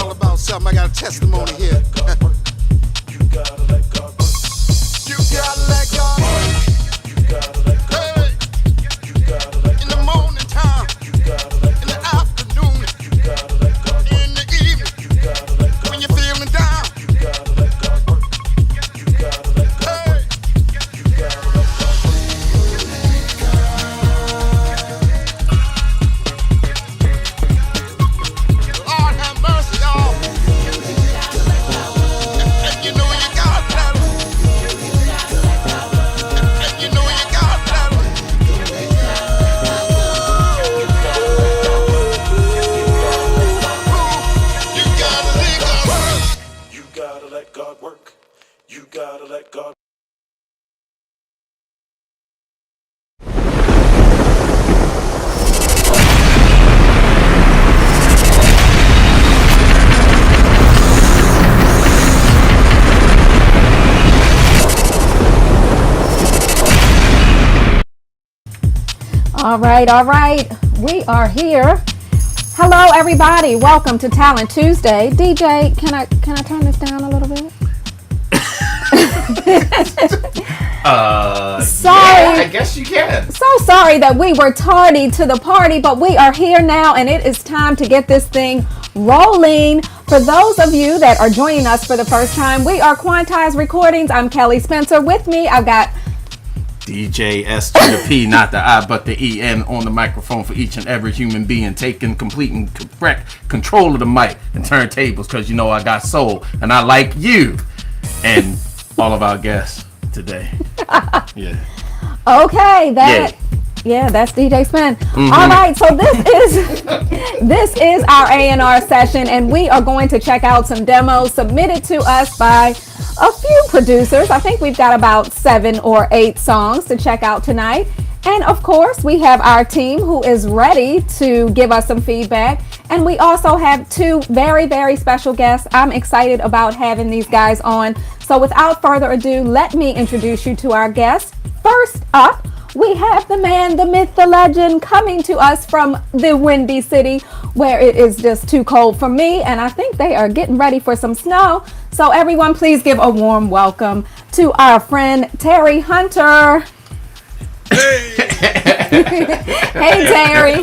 all about something. I got a testimony here. You gotta let God work. You gotta let God work. You gotta let God work. You gotta let In the morning time, You gotta let in the afternoon, You gotta let God work. in the evening, You gotta let God when you're feeling down. You gotta let God work. You gotta let God work. You gotta let God work. Lord have mercy, y'all. And you know you got that. And you know you got that. You gotta let God work. You gotta let God work. You gotta let God. All right. We are here. Hello, everybody. Welcome to Talent Tuesday. DJ, can I turn this down a little bit? Sorry. Yeah, I guess you can. So sorry that we were tardy to the party, but we are here now, and it is time to get this thing rolling. For those of you that are joining us for the first time, we are Quantize Recordings. I'm Kelly Spencer. With me, I've got DJ S to the P, not the I, but the E, and on the microphone for each and every human being, taking complete and correct control of the mic and turntables, because you know I got soul, and I like you, and all of our guests today. Yeah. Okay, that's DJ Spen. All right, so this is our A&R session, and we are going to check out some demos submitted to us by a few producers. I think we've got about 7 or 8 songs to check out tonight. And of course, we have our team who is ready to give us some feedback. And we also have 2 very, very special guests. I'm excited about having these guys on. So without further ado, let me introduce you to our guests. First up, we have the man, the myth, the legend, coming to us from the Windy City, where it is just too cold for me, and I think they are getting ready for some snow. So everyone, please give a warm welcome to our friend Terry Hunter. Hey, Hey, Terry.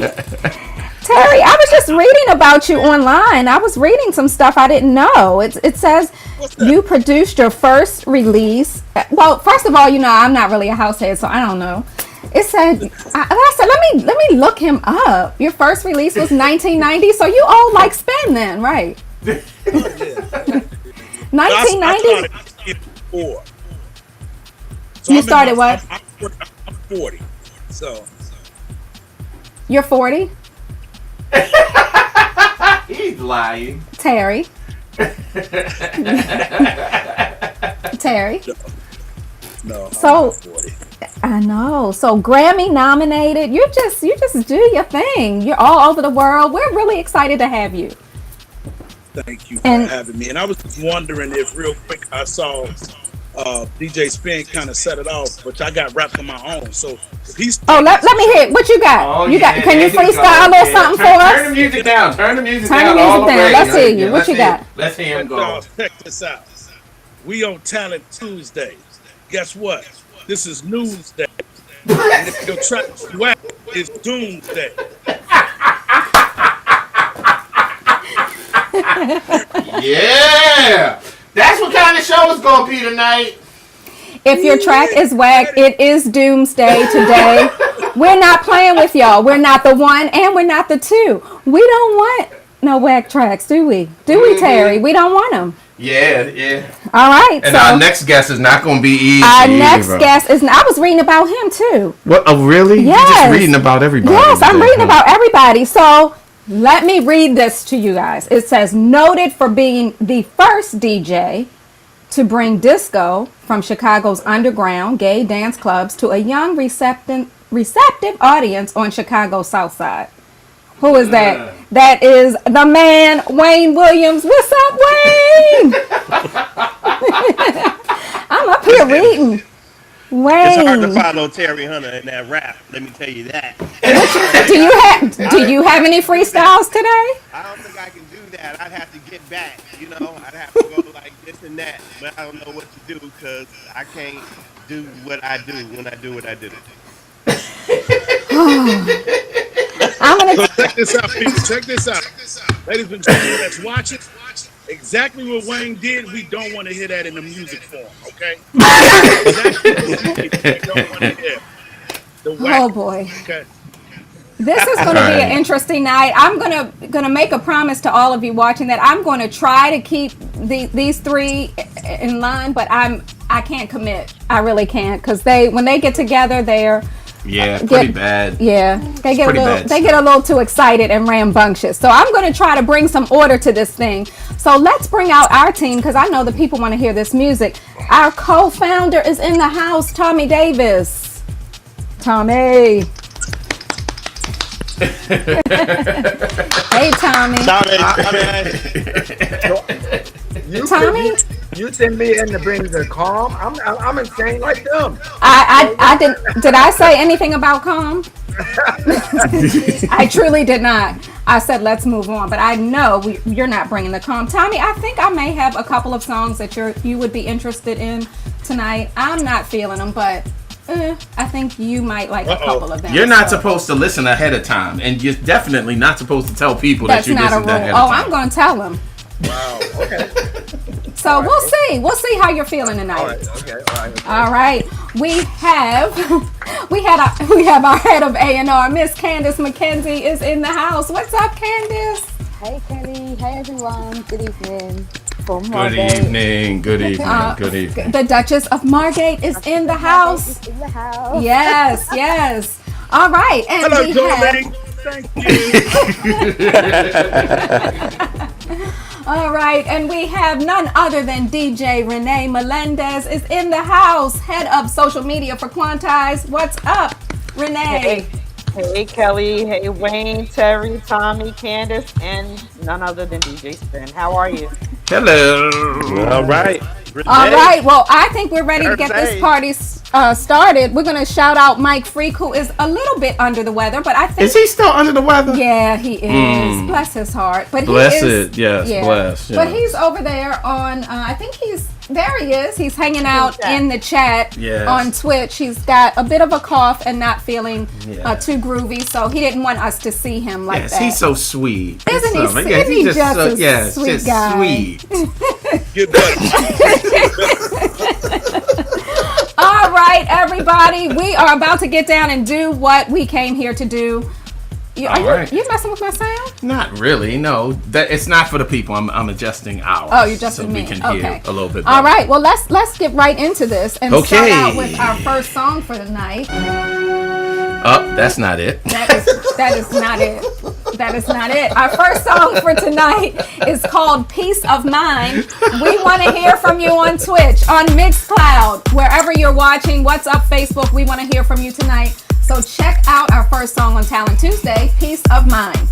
Terry, I was just reading about you online. I was reading some stuff I didn't know. It says you produced your first release. Well, first of all, you know, I'm not really a househead, so I don't know. It said, I said, let me look him up. Your first release was 1990, so you all like Spen then, right? 1990? I started 4. So You started what? I'm 40. So You're 40? He's lying. Terry. Terry. no, So- I'm 40. I know. So Grammy nominated. You just do your thing. You're all over the world. We're really excited to have you. Thank you for And- having me. And I was just wondering if real quick I saw DJ Spen kind of set it off, which I got rapped on my own. So if he's Oh, let me hear it. What you got? Oh, you got? yeah, Can you there you freestyle go. or Yeah. something for Turn the us? music down. Turn the music Turn the down. music all the down. way. Let's hear you. Yeah, What let's you hear- got? Let's hear him go. check this out. We on Talent Tuesday. Guess what? This is Newsday. And if your track is whack, it's Doomsday. Yeah. That's what kind of show it's going to be tonight. If your track is whack, it is doomsday today. We're not playing with y'all. We're not the 1 and we're not the 2. We don't want no whack tracks, do we? Do we, Terry? We don't want them. Yeah. All right. And so our next guest is not going to be easy. our next either. guest is. I was reading about him too. What? Oh, really? Yes. You're just reading about everybody. Yes, I'm today, reading huh? about everybody. So let me read this to you guys. It says, noted for being the first DJ to bring disco from Chicago's underground gay dance clubs to a young receptive audience on Chicago's South Side. Who is that? That is the man, Wayne Williams. What's up, Wayne? I'm up here reading. It's hard to Wayne, follow Terry Hunter in that rap. Let me tell you that. do you have any freestyles today? I don't think I can do that. I'd have to get back. I'd have to go like this and that. But I don't know what to do because I can't do what I do when I do what I do. I'm gonna. So check this out, people. Check this out. Ladies and gentlemen, let's watch it. Exactly what Wayne did, we don't want to hear that in the music form, okay? Exactly what he did, we don't want to hear. The whack. Oh boy. Okay. This is going to be an interesting night. I'm gonna make a promise to all of you watching that I'm going to try to keep these three in line, but I can't commit. I really can't because when they get together, they're pretty bad. Yeah, they get Pretty a little too excited and rambunctious. So I'm going to try to bring some order to this thing. So let's bring out our team because I know the people want to hear this music. Our co-founder is in the house, Tommy Davis. Tommy. Hey, Tommy. Tommy? You send me in to bring the calm. I'm insane like them. I did I say anything about calm? I truly did not. I said let's move on, but I know you're not bringing the calm. Tommy, I think I may have a couple of songs that you would be interested in tonight. I'm not feeling them, but I think you might like a couple of them. You're not supposed to listen ahead of time, and you're definitely not supposed to tell people that you listen ahead of time. I'm going to tell them. Wow. Okay. So we'll see. We'll see how you're feeling tonight. All right. Okay. All right. We have our head of A&R, Miss Candace McKenzie, is in the house. What's up, Candace? Hey, Kenny. Hey, everyone. Good evening. Good evening. Good evening. The Duchess of Margate is in the house. In the house. Yes. All right. And Hello, we Dorothy. Thank you. All right, and we have none other than DJ Renee Melendez is in the house, head of social media for Quantize. What's up, Renee? Hey, Kelly. Hey, Wayne, Terry, Tommy, Candace, and none other than DJ Spen. How are you? Hello. All right. All right, well, I think we're ready to get this party started. We're going to shout out Mike Freak, who is a little bit under the weather, but I think... Is he still under the weather? Yeah, he is. Bless his heart. But bless he is, it, yes, yeah. bless. Yeah. But he's over there on, I think there he is. He's hanging out in the chat on Twitch. He's got a bit of a cough and not feeling too groovy, so he didn't want us to see him like that. He's so sweet. Isn't he? Isn't he just a sweet guy? Sweet. Get better. All right, everybody. We are about to get down and do what we came here to do. You messing with my sound? Not really, no. That it's not for the people. I'm adjusting ours. Oh, you're adjusting so me. we can Okay. hear a little bit better. All right. Well, let's get right into this and start out with our first song for the night. Oh, that's not it. That is not it. That is not it. Our first song for tonight is called Peace of Mind. We want to hear from you on Twitch, on Mixcloud, wherever you're watching. What's up, Facebook? We want to hear from you tonight. So check out our first song on Talent Tuesday, Peace of Mind.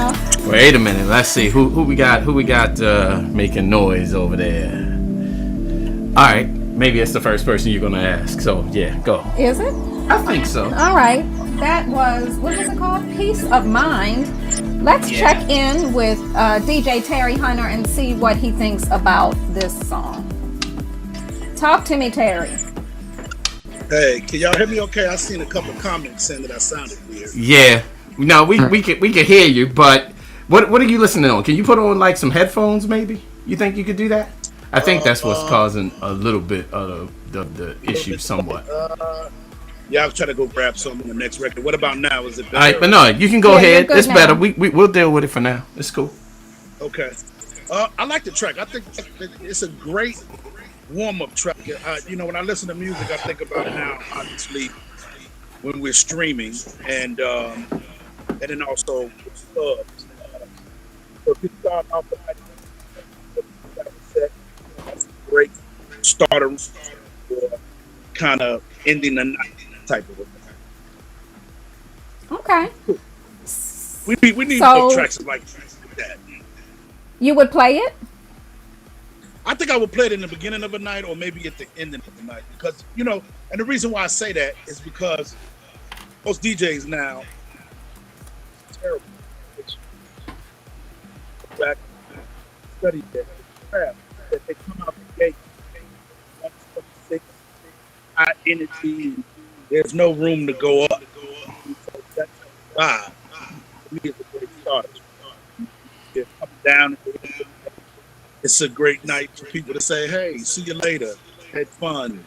know. Wait a minute. Let's see who we got. Who we got making noise over there? All right. Maybe it's the first person you're gonna ask. So yeah, go. Is it? I think so. All right. That was, what was it called? Peace of Mind. Let's check in with DJ Terry Hunter and see what he thinks about this song. Talk to me, Terry. Hey, can y'all hear me okay? I seen a couple comments saying that I sounded weird. Yeah. No, we can hear you, but what are you listening on? Can you put on like some headphones maybe? You think you could do that? I think that's what's causing a little bit of the issue somewhat. Yeah, I was trying to go grab some on the next record. What about now? Is it better? All right, but no, you can go ahead. It's now. Better. We'll deal with it for now. It's cool. Okay. I like the track. I think it's a great warm-up track. When I listen to music, I think about it now, obviously, when we're streaming, and then also subs. So if you start off the night, that's a great starter for kind of ending the night type of thing. Okay. We need more tracks like that. You would play it? I think I would play it in the beginning of a night or maybe at the ending of the night because, and the reason why I say that is because most DJs now, it's terrible. Back study that they come out the gate, 126, high energy, there's no room to go up. So that's why for me it's a great start. It's coming down. It's a great night for people to say, hey, see you later. Had fun.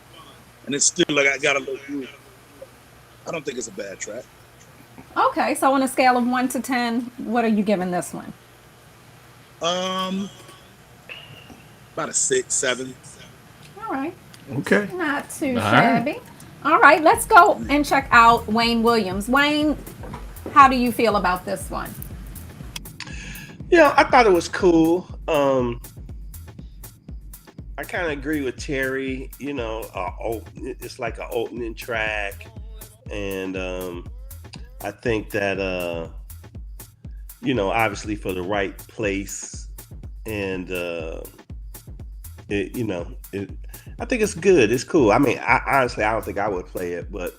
And it's still like I got a little groove. I don't think it's a bad track. Okay, so on a scale of 1 to 10, what are you giving this one? About a 6, 7. All right. Okay. Not too shabby. All right, let's go and check out Wayne Williams. Wayne, how do you feel about this one? Yeah, I thought it was cool. I kind of agree with Terry. It's like an opening track, and I think that obviously for the right place, and I think it's good. It's cool. I mean, I don't think I would play it, but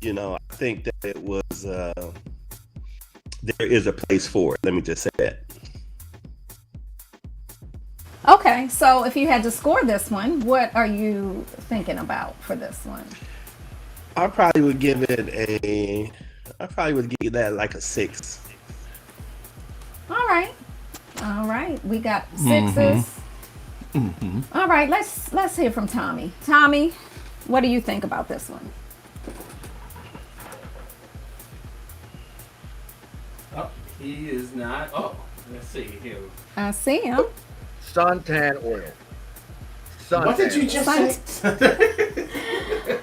I think that it was. There is a place for it. Let me just say that. Okay, so if you had to score this one, what are you thinking about for this one? I probably would give that like a 6. All right. We got 6s. Mm-hmm. All right, let's hear from Tommy. Tommy, what do you think about this one? Oh, he is not. Oh, let's see here. I see him. Suntan oil. What did you just say?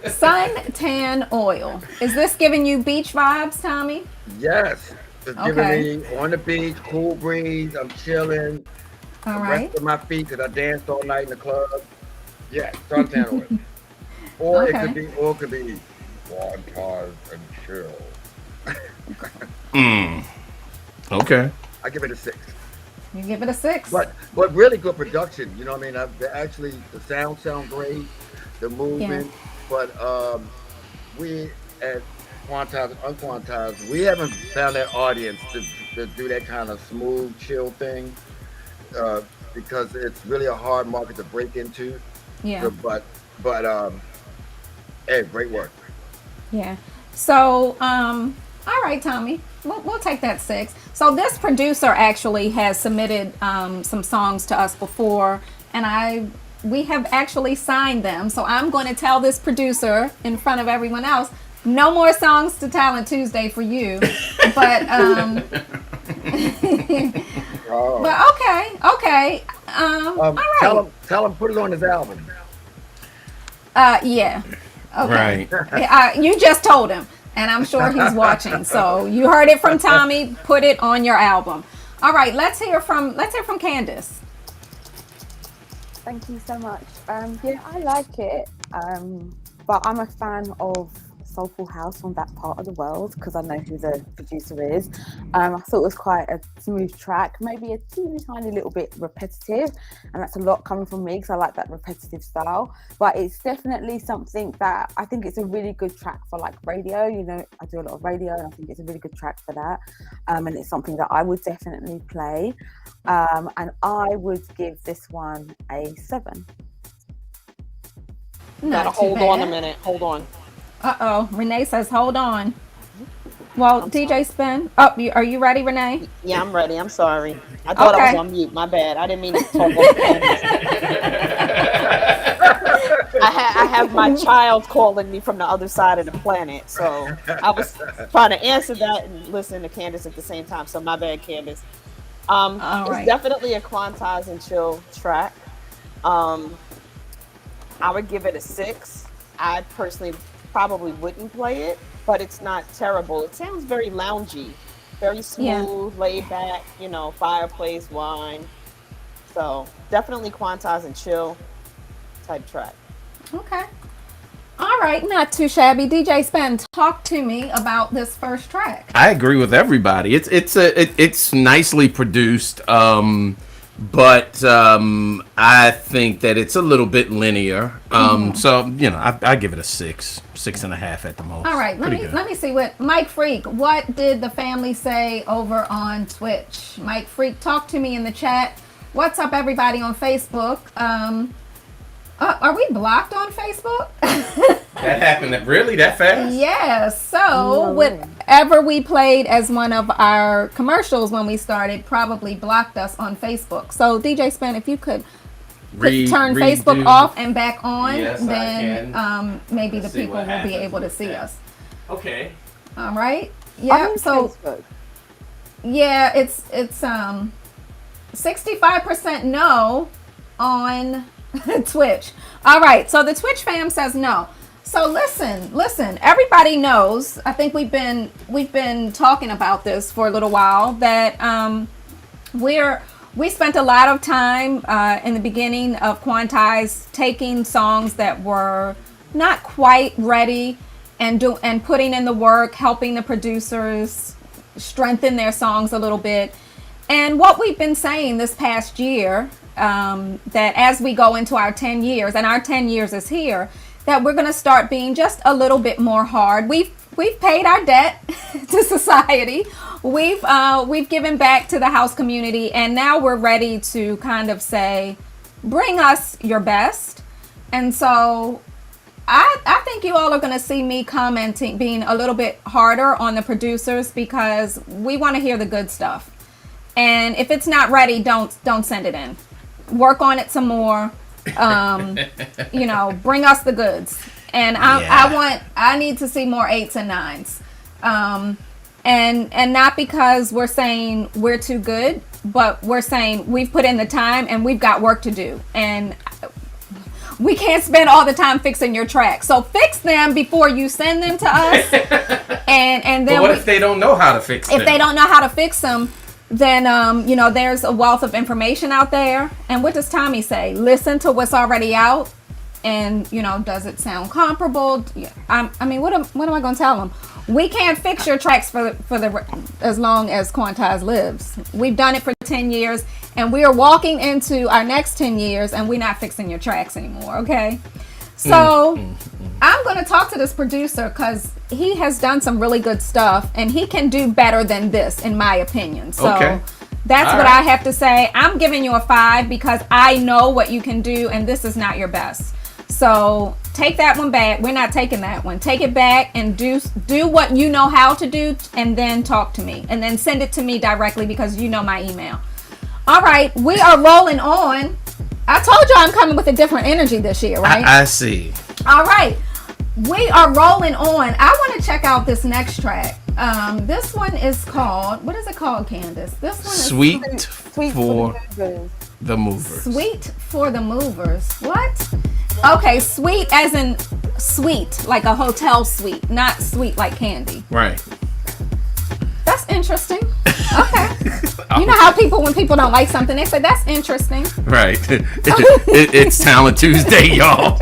Suntan oil. Is this giving you beach vibes, Tommy? Yes. It's giving me on the beach, cool breeze. I'm chilling. All right. Rest of my feet because I danced all night in the club. Yeah, suntan oil. Or it could be Quantize and chill. Okay. I give it a 6. You give it a 6. But really good production. You know what I mean? Actually, the sound great, the movement. Yeah. But we at Quantize and Unquantized, we haven't found that audience to do that kind of smooth, chill thing because it's really a hard market to break into. Yeah. So, but hey, great work. Yeah. So, all right, Tommy, we'll take that 6. So this producer actually has submitted some songs to us before, and we have actually signed them. So I'm going to tell this producer in front of everyone else, no more songs to Talent Tuesday for you. But but okay. All right. Tell him put it on his album. Yeah. Okay. Right. You just told him. And I'm sure he's watching. So you heard it from Tommy. Put it on your album. All right, let's hear from Candace. Thank you so much. Yeah, I like it. But I'm a fan of soulful house from that part of the world because I know who the producer is. I thought it was quite a smooth track, maybe a teeny tiny little bit repetitive, and that's a lot coming from me because I like that repetitive style. But it's definitely something that I think it's a really good track for like radio. You know, I do a lot of radio, and I think it's a really good track for that. And it's something that I would definitely play. And I would give this one a 7. Gotta hold on a minute. Hold on. Uh-oh. Renee says, hold on. Well, DJ Spen. Oh, are you ready, Renee? Yeah, I'm ready. I'm sorry. I thought I was on mute. My bad. I didn't mean to talk over the I have my child calling me from the other side of the planet. So I was trying to answer that and listen to Candace at the same time. So my bad, Candace. It's definitely a Quantize and chill track. I would give it a 6. I personally probably wouldn't play it, but it's not terrible. It sounds very loungy, very smooth, laid back, you know, fireplace, wine. So definitely Quantize and chill type track. Okay. All right, not too shabby. DJ Spen, talk to me about this first track. I agree with everybody. It's nicely produced. But I think that it's a little bit linear. So you know, I give it a 6.5 at the most. All right, let me see what Mike Freak. What did the family say over on Twitch? Mike Freak, talk to me in the chat. What's up, everybody on Facebook? Are we blocked on Facebook? That happened really that fast? Yes. So whatever we played as one of our commercials when we started probably blocked us on Facebook. So DJ Spen, if you could turn Facebook off and back on, then maybe the people will be able to see us. Okay. All right. Yeah. So Facebook. yeah, it's 65% no on Twitch. All right. So the Twitch fam says no. So listen, everybody knows, I think we've been talking about this for a little while, that we spent a lot of time in the beginning of Quantize taking songs that were not quite ready and putting in the work, helping the producers strengthen their songs a little bit. And what we've been saying this past year, that as we go into our 10 years, and our 10 years is here, that we're going to start being just a little bit more hard. We've paid our debt to society. We've given back to the house community, and now we're ready to kind of say, bring us your best. And so I think you all are going to see me commenting, being a little bit harder on the producers, because we want to hear the good stuff. And if it's not ready, don't send it in. Work on it some more. You know, bring us the goods. And I need to see more 8s and 9s. And not because we're saying we're too good, but we're saying we've put in the time and we've got work to do. And we can't spend all the time fixing your tracks. So fix them before you send them to us. and then but what if they don't know how to fix them? If they don't know how to fix them, then you know, there's a wealth of information out there. And what does Tommy say? Listen to what's already out, and you know, does it sound comparable? I mean, what am I going to tell them? We can't fix your tracks for as long as Quantize lives. We've done it for 10 years, and we are walking into our next 10 years, and we're not fixing your tracks anymore. Okay, so I'm going to talk to this producer because he has done some really good stuff, and he can do better than this, in my opinion. So that's what I have to say. I'm giving you a 5 because I know what you can do, and this is not your best. So take that one back. We're not taking that one. Take it back and do what you know how to do, and then talk to me, and then send it to me directly because you know my email. All right, we are rolling on. I told you I'm coming with a different energy this year, right? I see. All right, we are rolling on. I want to check out this next track. This one is called, what is it called, Candace? This one is Sweet for the Movers. Sweet for the Movers. What? Okay, sweet as in sweet, like a hotel suite, not sweet like candy. Right. That's interesting. Okay. You know how when people don't like something, they say, that's interesting. Right. It's Talent Tuesday, y'all.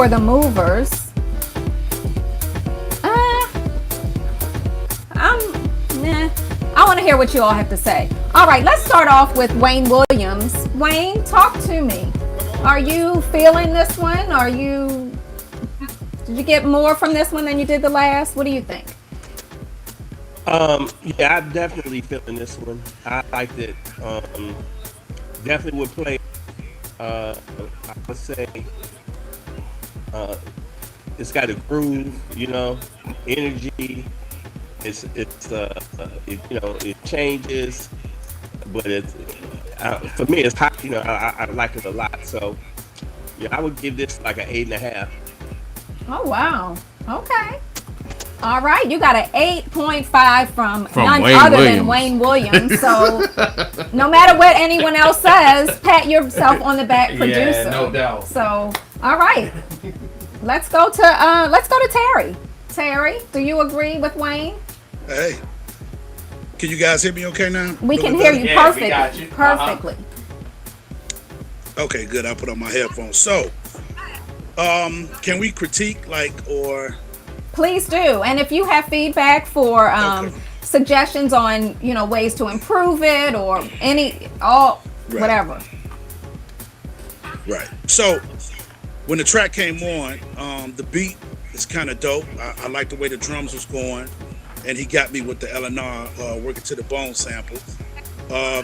for the movers. I want to hear what you all have to say. All right, let's start off with Wayne Williams. Wayne, talk to me. Are you feeling this one? Did you get more from this one than you did the last? What do you think? Yeah, I'm definitely feeling this one. I liked it. Definitely would play. I would say it's got a groove, energy. It changes, but for me it's hot. I like it a lot. So yeah, I would give this like an 8.5. Oh wow. Okay. All right, you got an 8.5 from none Wayne other Williams. than Wayne Williams. So no matter what anyone else says, pat yourself on the back, producer. Yeah, no doubt. So all right, let's go to Terry. Terry, do you agree with Wayne? Hey, can you guys hear me okay now? We can Really hear better? you Yeah, we perfectly. got you. Perfectly. Okay, good. I put on my headphones. So, can we critique or? Please do. And if you have feedback for Okay. suggestions on, ways to improve it or Right. whatever. Right. So, when the track came on, the beat is kind of dope. I like the way the drums was going, and he got me with the L&R Working to the Bone sample.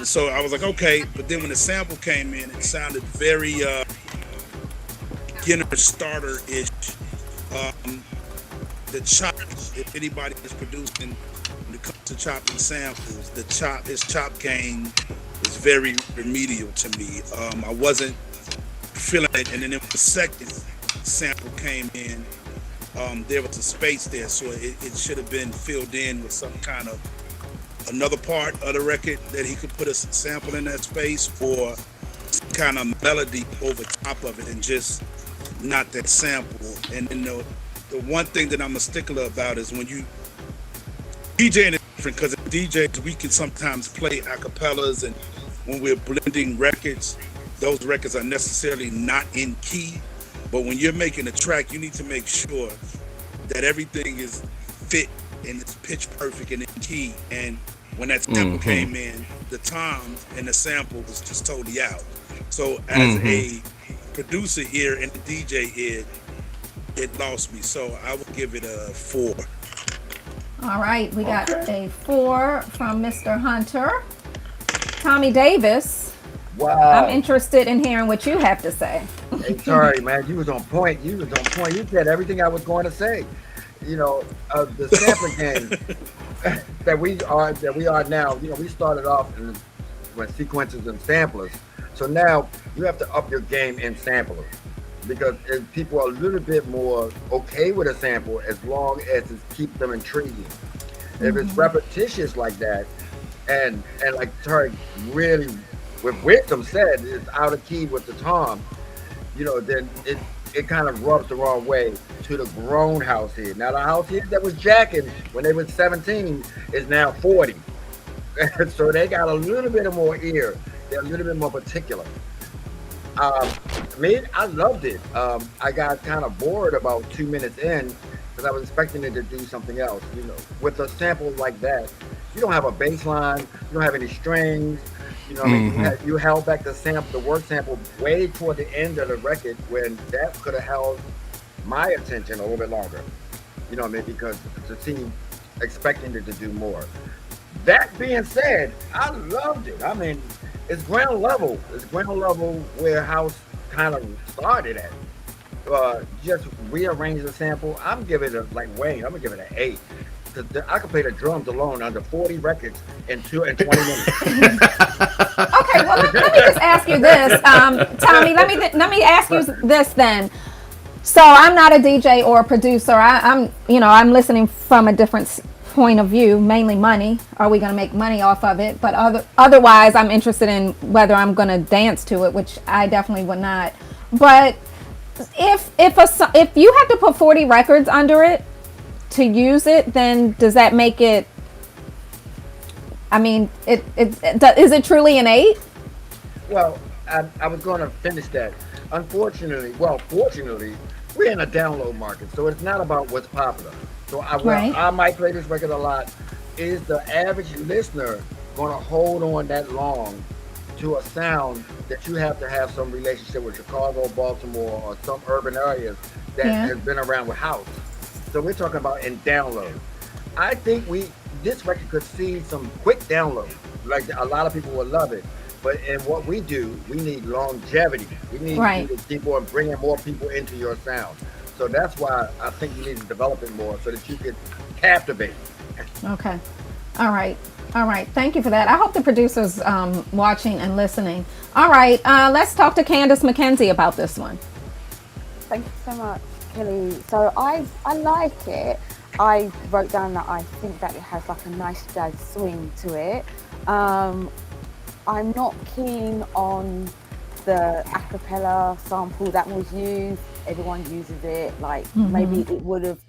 So I was like, okay. But then when the sample came in, it sounded very beginner starter-ish. The chop, if anybody is producing when it comes to chopping samples, his chop game is very remedial to me. I wasn't feeling it, and then the second sample came in, there was a space there, so it should have been filled in with some kind of another part of the record that he could put a sample in that space, or some kind of melody over top of it, and just not that sample. And then the one thing that I'm a stickler about is when you DJing is different, because in DJs we can sometimes play acapellas, and when we're blending records, those records are necessarily not in key. But when you're making a track, you need to make sure that everything is fit and it's pitch perfect and in key. And when that sample came in, the toms and the sample was just totally out. So as a producer ear and a DJ ear, it lost me. So I would give it a 4. All right, we got a 4 from Mr. Hunter. Tommy Davis, Wow. I'm interested in hearing what you have to say. Hey, sorry, man. You was on point. You said everything I was going to say. The sampling game that we are now. We started off with sequences and samplers. So now you have to up your game in samplers, because if people are a little bit more okay with a sample as long as it keeps them intriguing. If it's repetitious like that, and like Terry really with wisdom said, it's out of key with the tom, then it kind of rubs the wrong way to the grown house head. Now the house head that was jacking when they was 17 is now 40. So they got a little bit more ear. They're a little bit more particular. I loved it. I got kind of bored about 2 minutes in, because I was expecting it to do something else. With a sample like that, you don't have a bass line, you don't have any strings. You held back the work sample way toward the end of the record, when that could have held my attention a little bit longer. Because the team expecting it to do more. That being said, I loved it. I mean, it's ground level. It's ground level where house kind of started at. Just rearrange the sample. I'm giving it like Wayne. I'm gonna give it an 8. I could play the drums alone under 40 records in 20 minutes. Okay, well, let me just ask you this, Tommy. Let me ask you this then. So I'm not a DJ or a producer. I'm listening from a different point of view, mainly money. Are we going to make money off of it? But otherwise, I'm interested in whether I'm going to dance to it, which I definitely would not. But if you have to put 40 records under it to use it, then does that make it? I mean, is it truly an 8? Well, I was going to finish that. fortunately, we're in a download market, so it's not about what's popular. So Right. I might play this record a lot. Is the average listener going to hold on that long to a sound that you have to have some relationship with Chicago, Baltimore, or some urban areas that Yeah. has been around with house? So we're talking about in download. I think this record could see some quick download. Like a lot of people will love it. But in what we do, we need longevity. We need Right. you to keep on bringing more people into your sound. So that's why I think you need to develop it more so that you can captivate. Okay. All right. All right. Thank you for that. I hope the producers watching and listening. All right. Let's talk to Candace McKenzie about this one. Thank you so much, Kelly. So I like it. I wrote down that I think that it has like a nice jazz swing to it. I'm not keen on the a cappella sample that was used. Everyone uses it. Like maybe it would have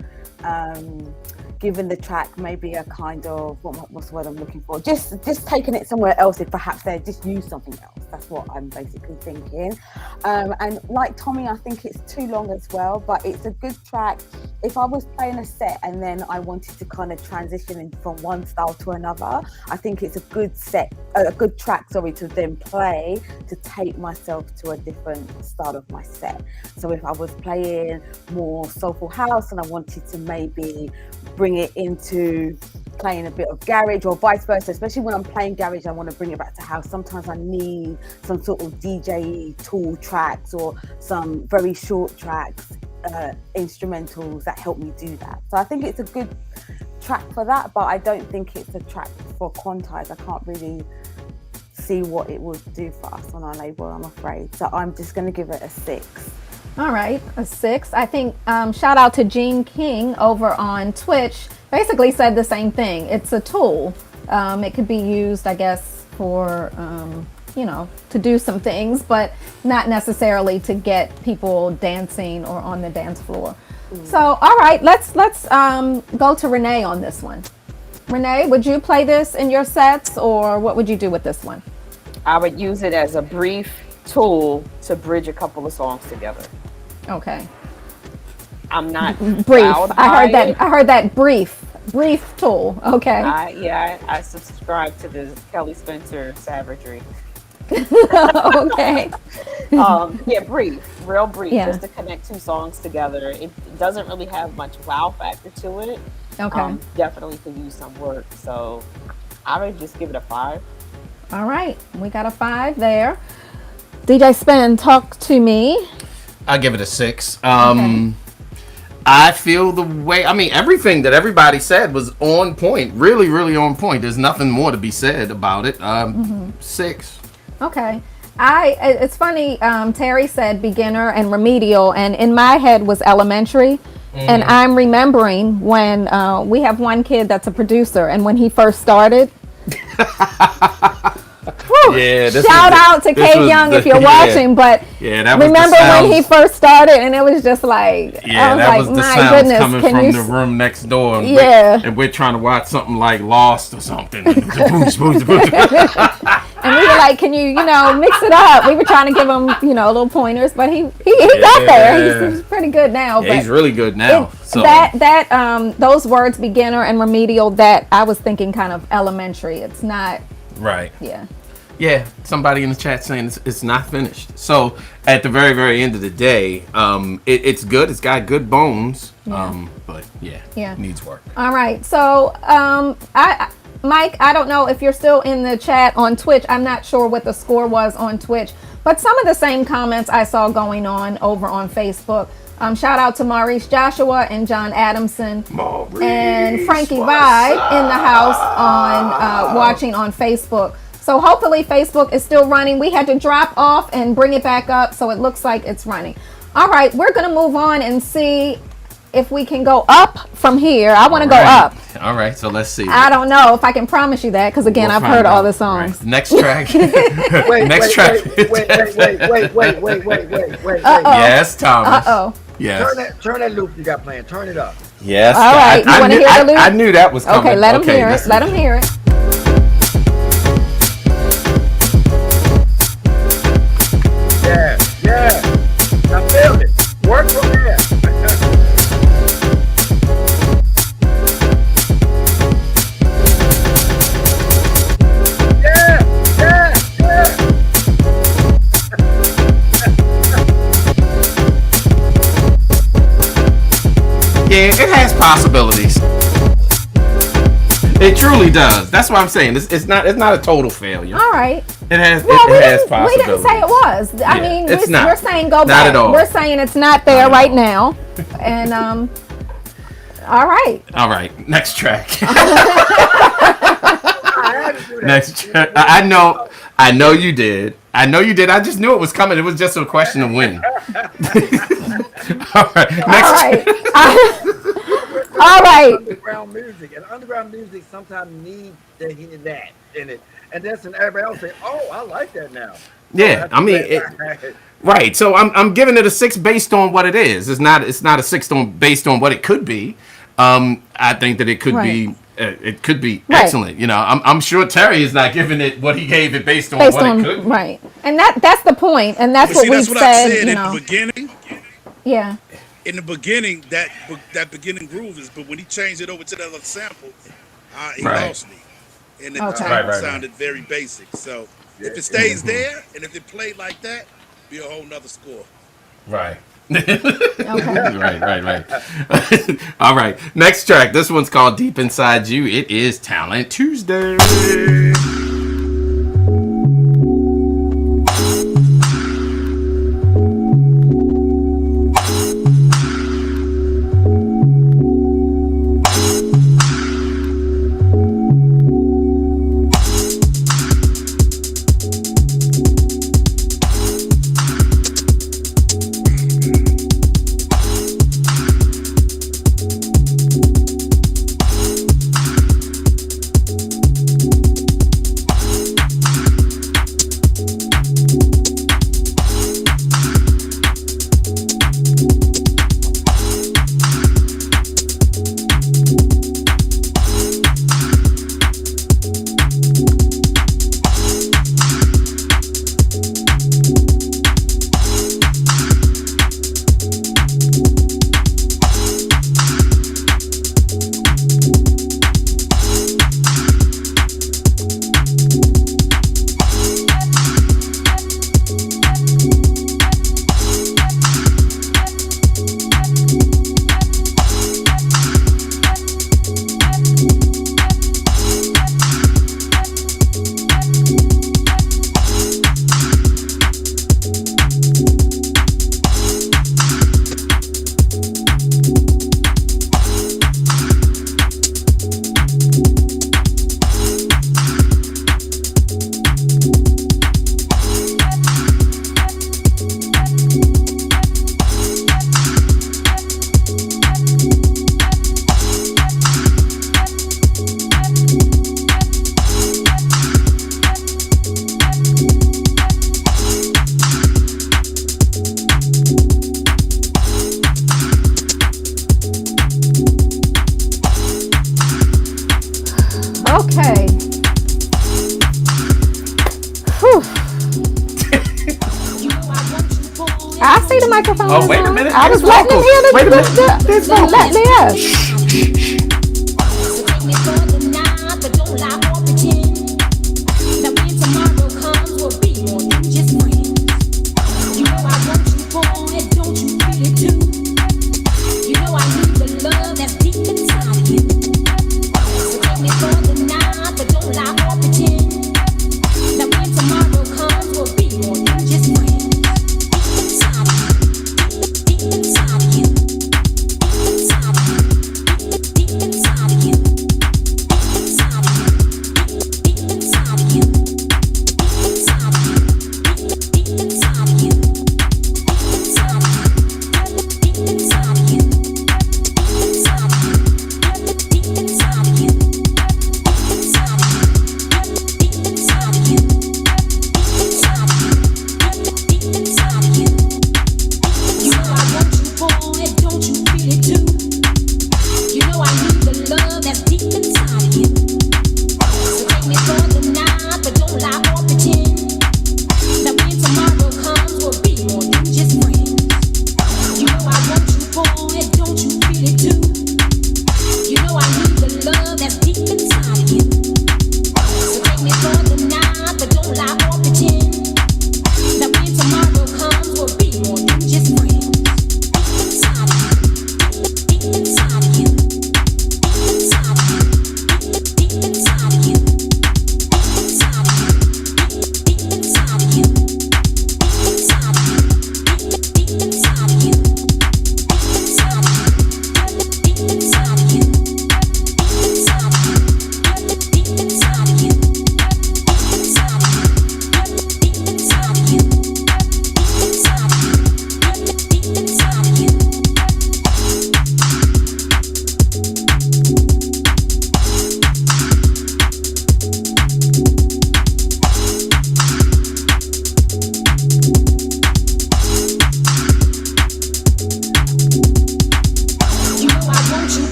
given the track maybe a kind of what's the word I'm looking for? Just taking it somewhere else. If perhaps they just use something else. That's what I'm basically thinking. And like Tommy, I think it's too long as well. But it's a good track. If I was playing a set and then I wanted to kind of transition from one style to another, I think it's a good track, to then play to take myself to a different style of my set. So if I was playing more soulful house and I wanted to maybe bring it into playing a bit of garage or vice versa, especially when I'm playing garage, I want to bring it back to house. Sometimes I need some sort of DJ tool tracks or some very short tracks, instrumentals that help me do that. So I think it's a good track for that, but I don't think it's a track for Quantize. I can't really see what it would do for us on our label, I'm afraid. So I'm just going to give it a 6. All right, a 6. I think shout out to Gene King over on Twitch. Basically said the same thing. It's a tool. It could be used, I guess, for to do some things, but not necessarily to get people dancing or on the dance floor. So, all right, let's go to Renee on this one. Renee, would you play this in your sets, or what would you do with this one? I would use it as a brief tool to bridge a couple of songs together. Okay. I'm not Brief. wowed by it. I heard that brief tool. Okay. I subscribe to the Kelly Spencer savagery. Okay. Real brief, Yeah. just to connect two songs together. It doesn't really have much wow factor to it. Okay. Definitely could use some work. So I would just give it a 5. All right. We got a 5 there. DJ Spen, talk to me. I give it a 6. Okay. I feel the way. I mean, everything that everybody said was on point. Really, really on point. There's nothing more to be said about it. 6. Okay. It's funny, Terry said beginner and remedial, and in my head was elementary. And I'm remembering when we have one kid that's a producer, and when he first started. Yeah, shout out to Kate Young if you're watching, but that was remember when he first started, and it was just like, yeah, I was that like, was the my sounds goodness, coming can from you the room next door. And Yeah. we're trying to watch something like Lost or something. And And we were like, can you mix it up? We were trying to give him, little pointers, but he got there. He's pretty good now. Yeah, but he's really good now. So those words, beginner and remedial, that I was thinking kind of elementary. It's not. Right. Yeah. Yeah, somebody in the chat saying it's not finished. So at the very, very end of the day, it's good. It's got good bones. Yeah. But Yeah. needs work. All right. So Mike, I don't know if you're still in the chat on Twitch. I'm not sure what the score was on Twitch, but some of the same comments I saw going on over on Facebook. Shout out to Maurice Joshua and John Adamson and Frankie Vibe in the house on watching on Facebook. So hopefully Facebook is still running. We had to drop off and bring it back up, so it looks like it's running. All right, we're going to move on and see if we can go up from here. I want to go up. All right, so let's see. I don't know if I can promise you that, because again, I've heard all the songs. Right. Next track. Wait. Yes, Thomas. Uh-oh. Yes. Turn that loop you got playing. Turn it up. Yes. All right, you want to hear the loop? I knew that was coming. Okay, let him hear it. Let him hear it. Yeah. Yeah, it has possibilities. It truly does. That's what I'm saying. It's not a total failure. All right. It has Well, it has we possibilities. didn't say it was. I Yeah, mean, it's not. we're saying go Not back. at all. We're saying it's not there Not at right all. now. And all right. All right, next track. I had to do that. Next track. I know you did. I just knew it was coming. It was just a question of when. All right. Next All right. track. All right. Underground music, and underground music sometimes need to hear that in it, and then everybody else say, "Oh, I like that now." Yeah, I mean, right. So I'm giving it a 6 based on what it is. It's not a 6 based on what it could be. I think that it could be. It could be excellent. You know, I'm sure Terry is not giving it what he gave it based on what it could be. Right. And that's the point, and that's But what see, we that's what said. I said You in know. the beginning. Yeah. In the beginning, that beginning groove is, but when he changed it over to the other samples, he Right. lost me, and it Okay. Right. sounded very basic. So if it stays there, and if it played like that, be a whole nother score. Right. Okay. Right. All right. Next track. This one's called Deep Inside You. It is Talent Tuesday. Okay. Whew. I see the microphone. Oh, is wait a on. minute. I was There's letting him vocals. hear the. Wait a minute. There's let me hear.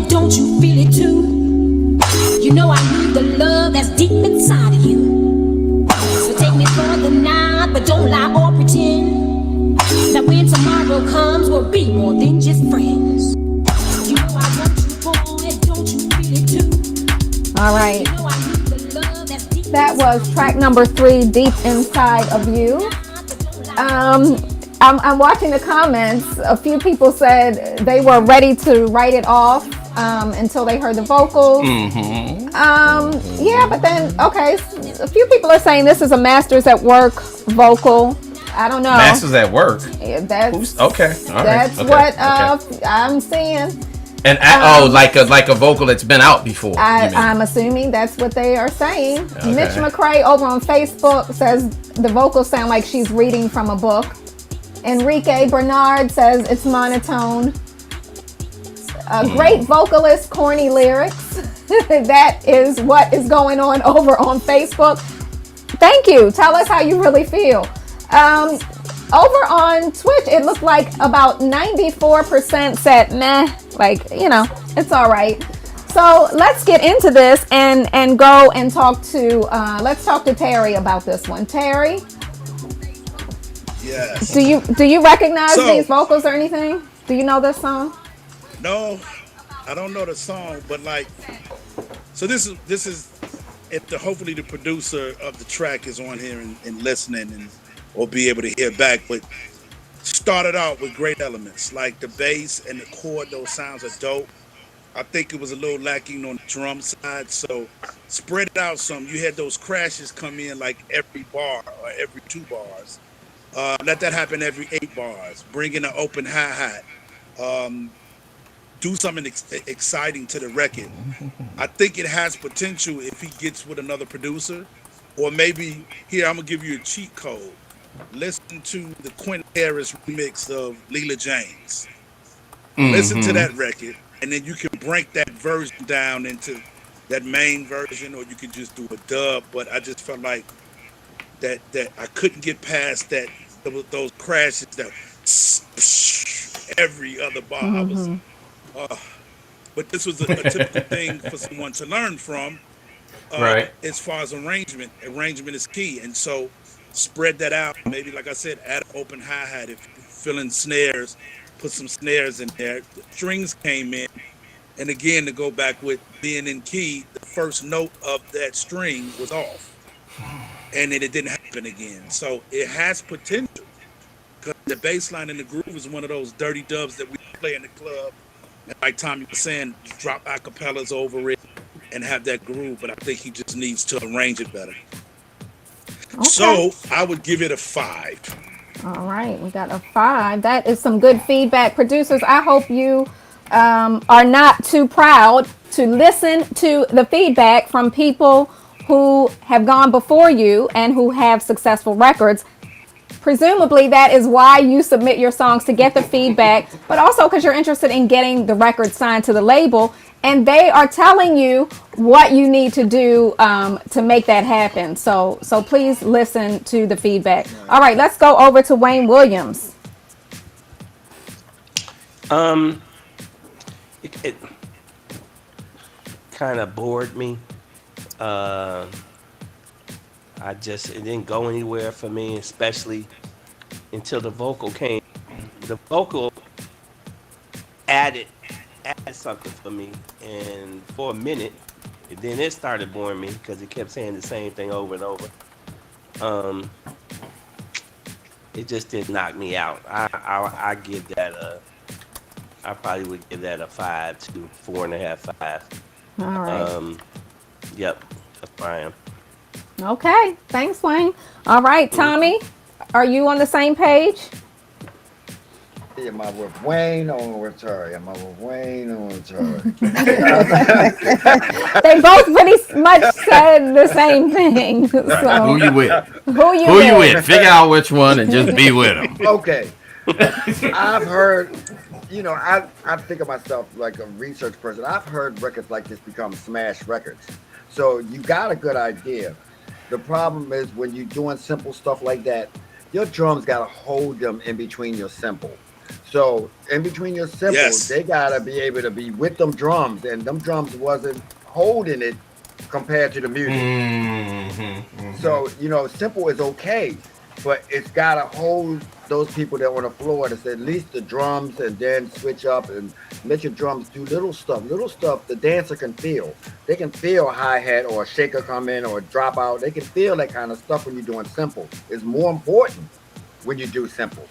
boy, don't you feel it too? You know I need the love that's deep inside of you. So take me for the night, but don't lie or pretend that when tomorrow comes, we'll be more than just friends. You know I want you, boy, don't you feel it too? All right. You know I need the love that's deep That was track number 3, Deep Inside of You. I'm watching the comments. A few people said they were ready to write it off until they heard the vocals. Yeah, but then, okay, a few people are saying this is a Masters at Work vocal. I don't know. Masters at Work. Yeah, that's okay. All right. That's okay. what okay. I'm seeing. And like a vocal that's been out before. I'm assuming that's what they are saying. Okay. Mitch McCrae over on Facebook says the vocals sound like she's reading from a book. Enrique Bernard says it's monotone. A great vocalist, corny lyrics. That is what is going on over on Facebook. Thank you. Tell us how you really feel. Over on Twitch, it looked like about 94% said meh, like, you know, it's all right. So let's get into this and go and talk to, let's talk to Terry about this one. Terry? Yes. Do you recognize these vocals or anything? Do you know this song? No, I don't know the song, but like, so this is if hopefully the producer of the track is on here and listening and or be able to hear back, but started out with great elements like the bass and the chord. Those sounds are dope. I think it was a little lacking on the drum side, so spread it out some. You had those crashes come in like every bar or every 2 bars. Let that happen every 8 bars. Bring in an open hi-hat. Do something exciting to the record. I think it has potential if he gets with another producer, or maybe here I'm gonna give you a cheat code. Listen to the Quantize remix of Leela James. Listen to that record, and then you can break that version down into that main version, or you could just do a dub. But I just felt like that I couldn't get past that those crashes that every other bar. I was, but this was a typical thing for someone to learn from. Right. As far as arrangement is key, and so spread that out. Maybe, like I said, add an open hi-hat. If you're filling snares, put some snares in there. The strings came in, and again, to go back with being in key, the first note of that string was off, and then it didn't happen again. So it has potential, because the bass line in the groove is one of those dirty dubs that we play in the club, and like Tommy was saying, drop acapellas over it and have that groove, but I think he just needs to arrange it better. Okay. So I would give it a 5. All right, we got a 5. That is some good feedback. Producers, I hope you are not too proud to listen to the feedback from people who have gone before you and who have successful records. Presumably that is why you submit your songs, to get the feedback, but also because you're interested in getting the record signed to the label, and they are telling you what you need to do to make that happen. So please listen to the feedback. All right, let's go over to Wayne Williams. It kind of bored me. It didn't go anywhere for me, especially until the vocal came. The vocal added something for me, and for a minute, and then it started boring me because it kept saying the same thing over and over. It just did knock me out. I give that I probably would give that a 5 to 4.5, 5. All right. Yep, that's where I am. Okay, thanks, Wayne. All right, Tommy, are you on the same page? Am I with Wayne or with Terry? Am I with Wayne or with Terry? They both pretty much said the same thing. So. Who you with? Who you with? Figure out which one and just be with them. Okay. I've heard, I think of myself like a research person. I've heard records like this become smash records. So you got a good idea. The problem is when you're doing simple stuff like that, your drums got to hold them in between your simple. So in between your cymbals, Yes. they gotta be able to be with them drums, and them drums wasn't holding it compared to the music. So simple is okay, but it's gotta hold those people that on the floor to say at least the drums, and then switch up and let your drums do little stuff. Little stuff the dancer can feel. They can feel a hi-hat or a shaker come in or a drop out. They can feel that kind of stuff when you're doing simple. It's more important when you do simple.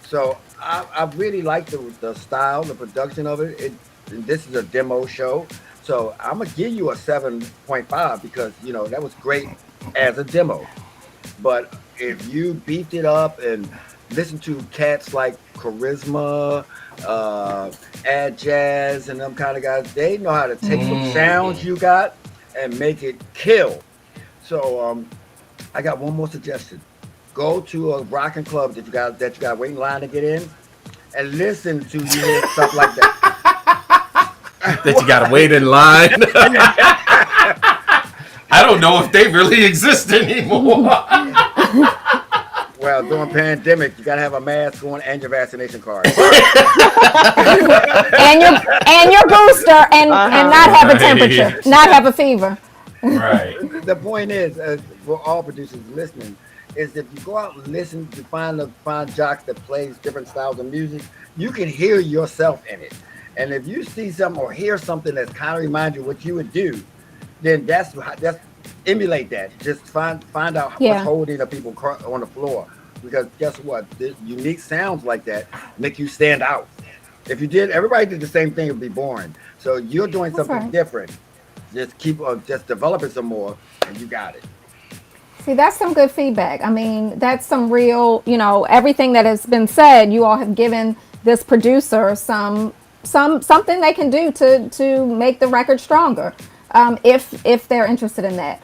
So I really like the style, the production of it. And this is a demo show, so I'm gonna give you a 7.5 because that was great as a demo. But if you beefed it up and listen to cats like Charisma, Ad Jazz, and them kind of guys, they know how to take some sounds you got and make it kill. So I got one more suggestion. Go to a rocking club that you got wait in line to get in, and listen to stuff like that. That you gotta wait in line. I don't know if they really exist anymore. Well, during pandemic, you gotta have a mask on and your vaccination card, and your booster, and not have a temperature, not have a fever. Right. The point is, for all producers listening, is if you go out and listen to find jocks that plays different styles of music, you can hear yourself in it. And if you see something or hear something that's kind of reminds you what you would do, then that's emulate that. Just find out what's holding the people on the floor. Because guess what? The unique sounds like that make you stand out. If everybody did the same thing, it'd be boring. So you're doing something different. Just keep just develop it some more, and you got it. See, that's some good feedback. I mean, that's some real, everything that has been said, you all have given this producer something they can do to make the record stronger, if they're interested in that.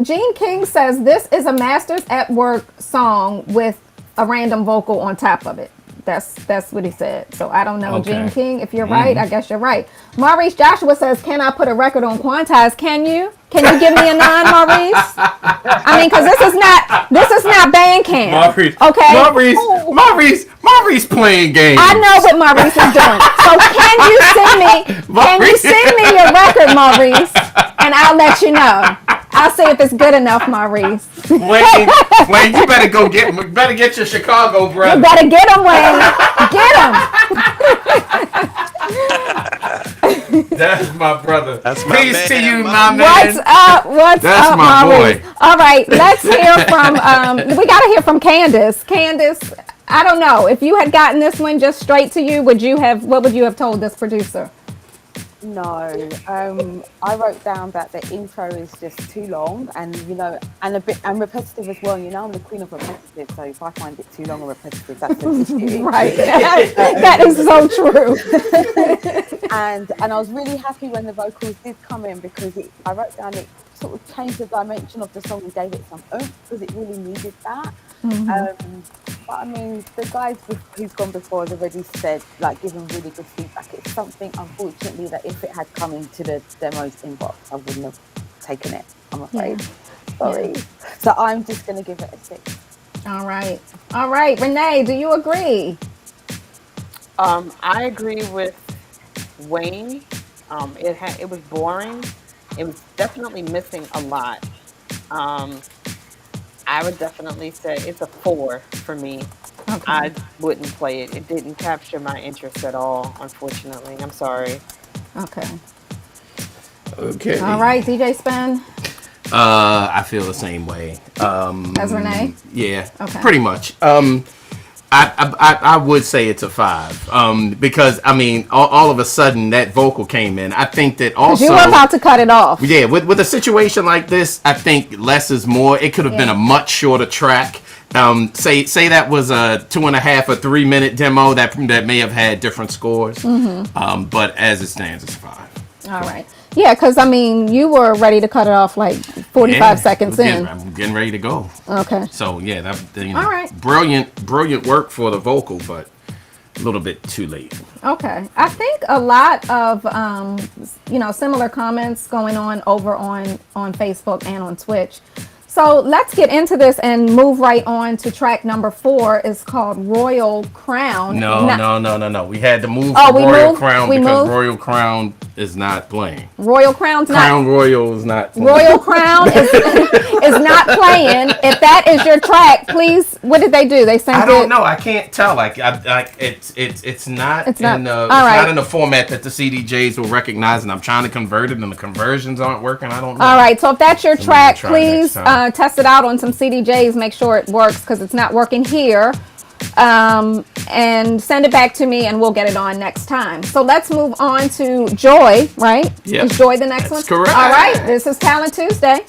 Gene King says this is a Masters at Work song with a random vocal on top of it. That's what he said. So I don't know, okay. Gene King, if you're right, I guess you're right. Maurice Joshua says, can I put a record on Quantize? Can you give me a 9, Maurice? I mean, because this is not Bandcamp. Maurice, okay. Maurice playing games. I know what Maurice is doing. So can you send me your record, Maurice? And I'll let you know. I'll see if it's good enough, Maurice. Wayne, you better get your Chicago brother. You better get him, Wayne. Get him. That's my brother. That's my Peace man, to you, my my man. What's up? That's up, my Maurice? boy. All right, let's hear from. We got to hear from Candace. Candace, I don't know if you had gotten this one just straight to you. What would you have told this producer? No, I wrote down that the intro is just too long, and and repetitive as well. I'm the queen of repetitive, so if I find it too long or repetitive, that's an issue. Right, that is so true. and I was really happy when the vocals did come in because I wrote down it sort of changed the dimension of the song and gave it some oomph because it really needed that. But I mean, the guys who's gone before have already said, given really good feedback. It's something, unfortunately, that if it had come into the demo's inbox, I wouldn't have taken it, I'm afraid. Yeah. Sorry. Yeah. So I'm just going to give it a 6. All right. Renee, do you agree? I agree with Wayne. It was boring. It was definitely missing a lot. I would definitely say it's a 4 for me. Okay. I wouldn't play it. It didn't capture my interest at all, unfortunately. I'm sorry. Okay. Okay. All right, DJ Spen. I feel the same way. As Renee? Yeah. Okay. Pretty much. I would say it's a 5 because I mean all of a sudden that vocal came in. I think that also you were about to cut it off. Yeah, with a situation like this, I think less is more. It could have been a much shorter track. Say that was a 2.5 or 3 minute demo that may have had different scores. But as it stands, it's a 5. All right. Yeah, because I mean, you were ready to cut it off 45 seconds in. I'm getting ready to go. Okay. So yeah, all right. Brilliant work for the vocal, but a little bit too late. Okay. I think a lot of similar comments going on over on Facebook and on Twitch. So let's get into this and move right on to track number 4. It's called Royal Crown. No. We had to move Oh, to we Royal moved? Crown We because moved? Royal Crown is not playing. Royal Crown's Crown not. Royal is not playing. Royal Crown is not playing. If that is your track, please. What did they do? They sent I don't it. know. I can't tell. It's not It's not- in the all it's right. not in the format that the CDJs will recognize, and I'm trying to convert it, and the conversions aren't working. I don't know. All right. So if that's your So track, maybe try please next time. test it out on some CDJs. Make sure it works because it's not working here. And send it back to me, and we'll get it on next time. So let's move on to Joy. Right? Yep. Is Joy the next That's one? correct. All right. This is Talent Tuesday.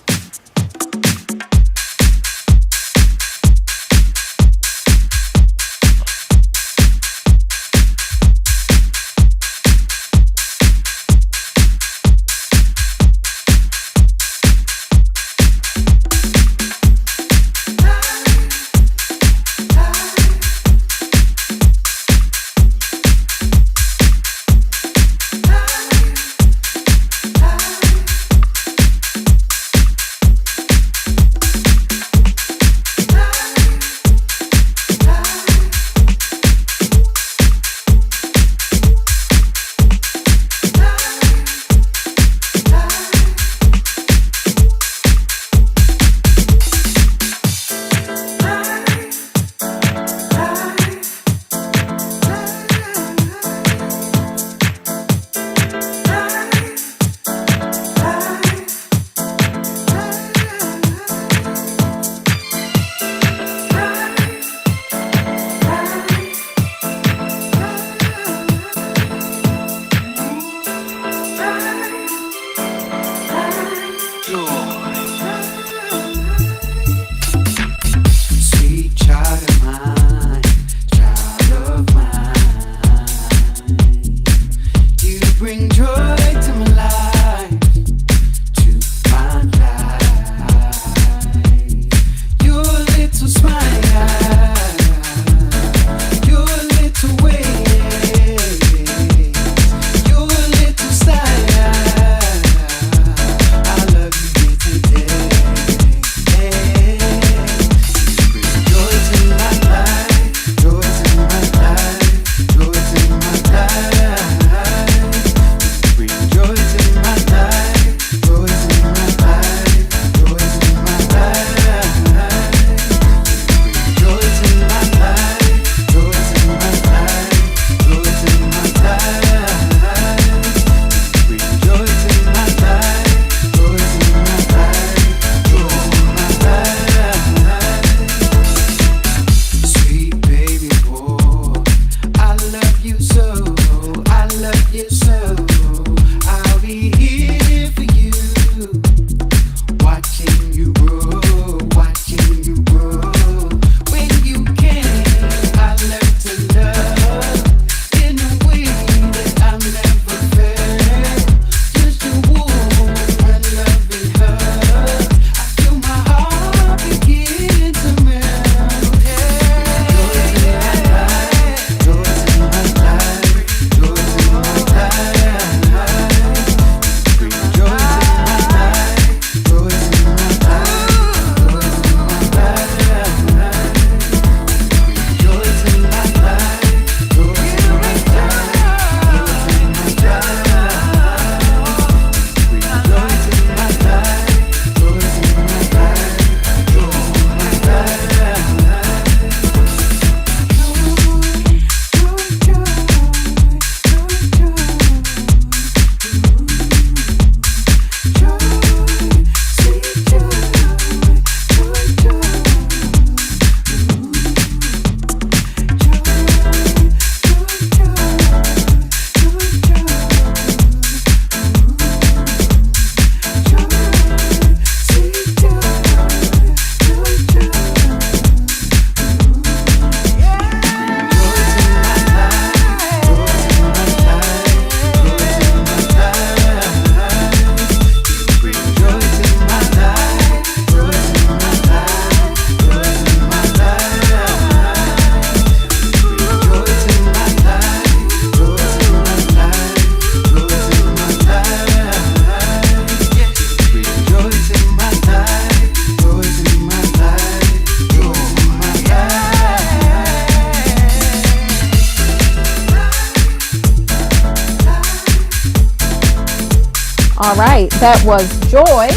All right, that was Joy.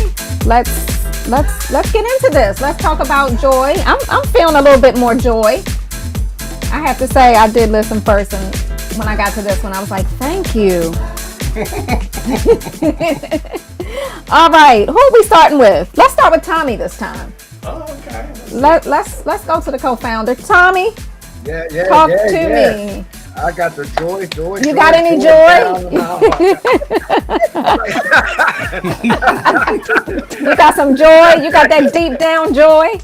Let's get into this. Let's talk about Joy. I'm feeling a little bit more joy. I have to say, I did listen first, and when I got to this one, I was like, thank you. All right, who are we starting with? Let's start with Tommy this time. Oh, okay. Let's go to the co-founder. Tommy, Yeah. talk to me. I got the joy. You got any joy? You got some joy? You got that deep down joy?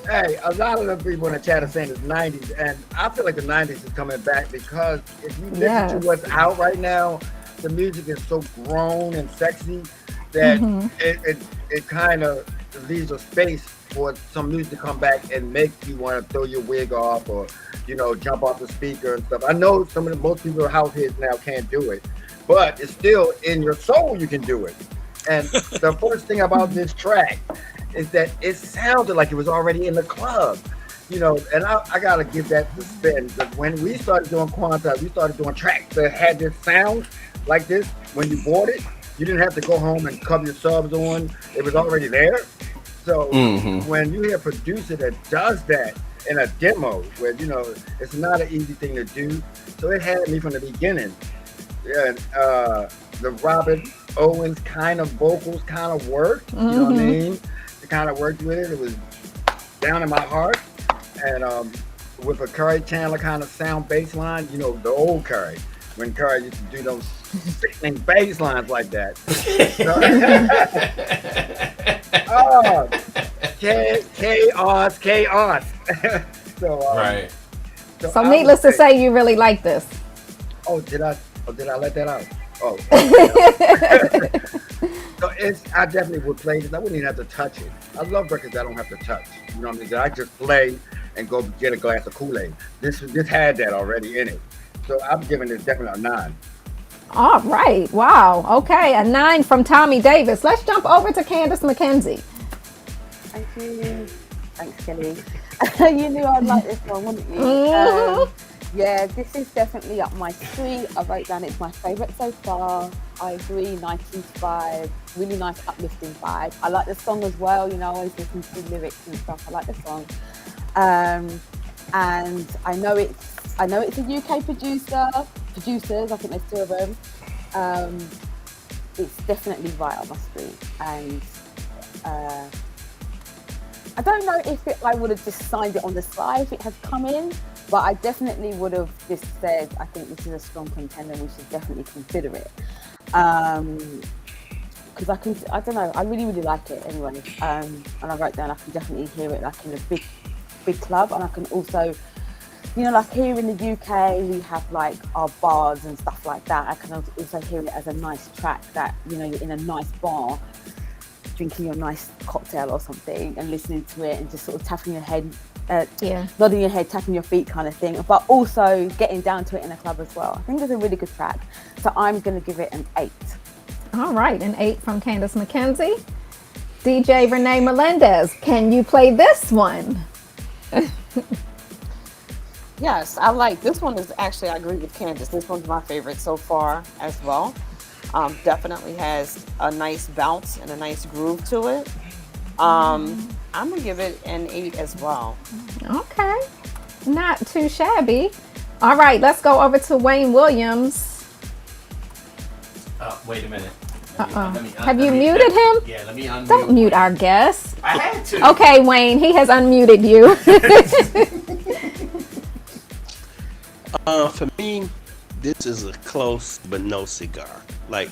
Hey, a lot of the people in the chat are saying it's 90s, and I feel like the 90s is coming back because if you listen to what's out right now, the music is so grown and sexy that it kind of leaves a space for some music to come back and make you want to throw your wig off or, jump off the speaker and stuff. I know most people house heads now can't do it, but it's still in your soul you can do it. And the first thing about this track is that it sounded like it was already in the club, and I gotta give that to Spen. Because when we started doing Quantize, we started doing tracks that had this sound like this. When you bought it, you didn't have to go home and cover your subs on. It was already there. So when you hear a producer that does that in a demo, where it's not an easy thing to do, so it had me from the beginning. Yeah, the Robert Owens kind of vocals kind of worked. You know what I mean? It kind of worked with it. It was down in my heart, and with a Curry Chandler kind of sound bass line. The old Curry, when Curry used to do those sickening bass lines like that. Chaos. Right. So needless to say, you really like this. Oh, did I let that out? Oh. So I definitely would play this. I wouldn't even have to touch it. I love records I don't have to touch. You know what I mean? That I just play and go get a glass of Kool-Aid. This had that already in it. So I'm giving it definitely a 9. All right. Wow. Okay. A 9 from Tommy Davis. Let's jump over to Candace McKenzie. Thank you. Thanks, Kelly. You knew I'd like this one, wouldn't you? Yeah, this is definitely up my street. I wrote down it's my favourite so far. I agree, 90s vibe, really nice uplifting vibe. I like the song as well, I always listen to the lyrics and stuff. I like the song. And I know it's a UK producers, I think there's 2 of them. It's definitely right up my street. And I don't know if I would have just signed it on the side if it had come in, but I definitely would have just said, I think this is a strong contender, we should definitely consider it. Because I don't know, I really, really like it anyway. And I wrote down, I can definitely hear it like in a big club, and I can also, like here in the UK, we have like our bars and stuff like that. I can also hear it as a nice track that, you're in a nice bar, drinking your nice cocktail or something and listening to it and just sort of tapping your head, nodding your head, tapping your feet kind of thing, but also getting down to it in a club as well. I think it's a really good track. So I'm going to give it an 8. All right, an 8 from Candace McKenzie. DJ Renee Melendez, can you play this one? Yes, I like this one. I agree with Candace. This one's my favorite so far as well. Definitely has a nice bounce and a nice groove to it. I'm gonna give it an 8 as well. Okay, not too shabby. All right, let's go over to Wayne Williams. Wait a minute. Have you muted him? Yeah, let me unmute. Don't mute our guest. I had to. Okay, Wayne, he has unmuted you. For me, this is a close but no cigar. Like,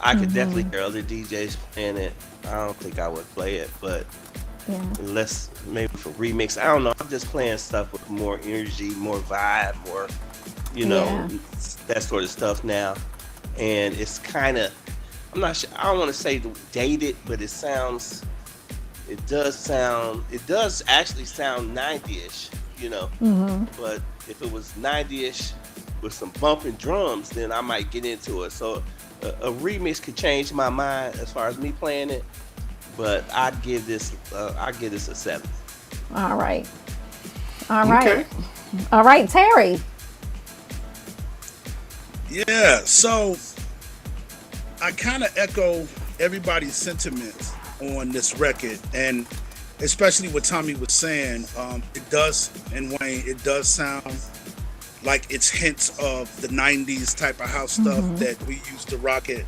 I could definitely hear other DJs playing it. I don't think I would play it, but unless maybe for remix, I don't know. I'm just playing stuff with more energy, more vibe, more, that sort of stuff now. And it's kind of, I'm not sure, I don't want to say dated, but it does actually sound 90-ish, but if it was 90-ish with some bumping drums, then I might get into it. So a remix could change my mind as far as me playing it, but I'd give this a 7. All right. Okay. All right, Terry. Yeah, so I kind of echo everybody's sentiments on this record, and especially what Tommy was saying. It does, and Wayne, it does sound like it's hints of the '90s type of house stuff that we used to rock at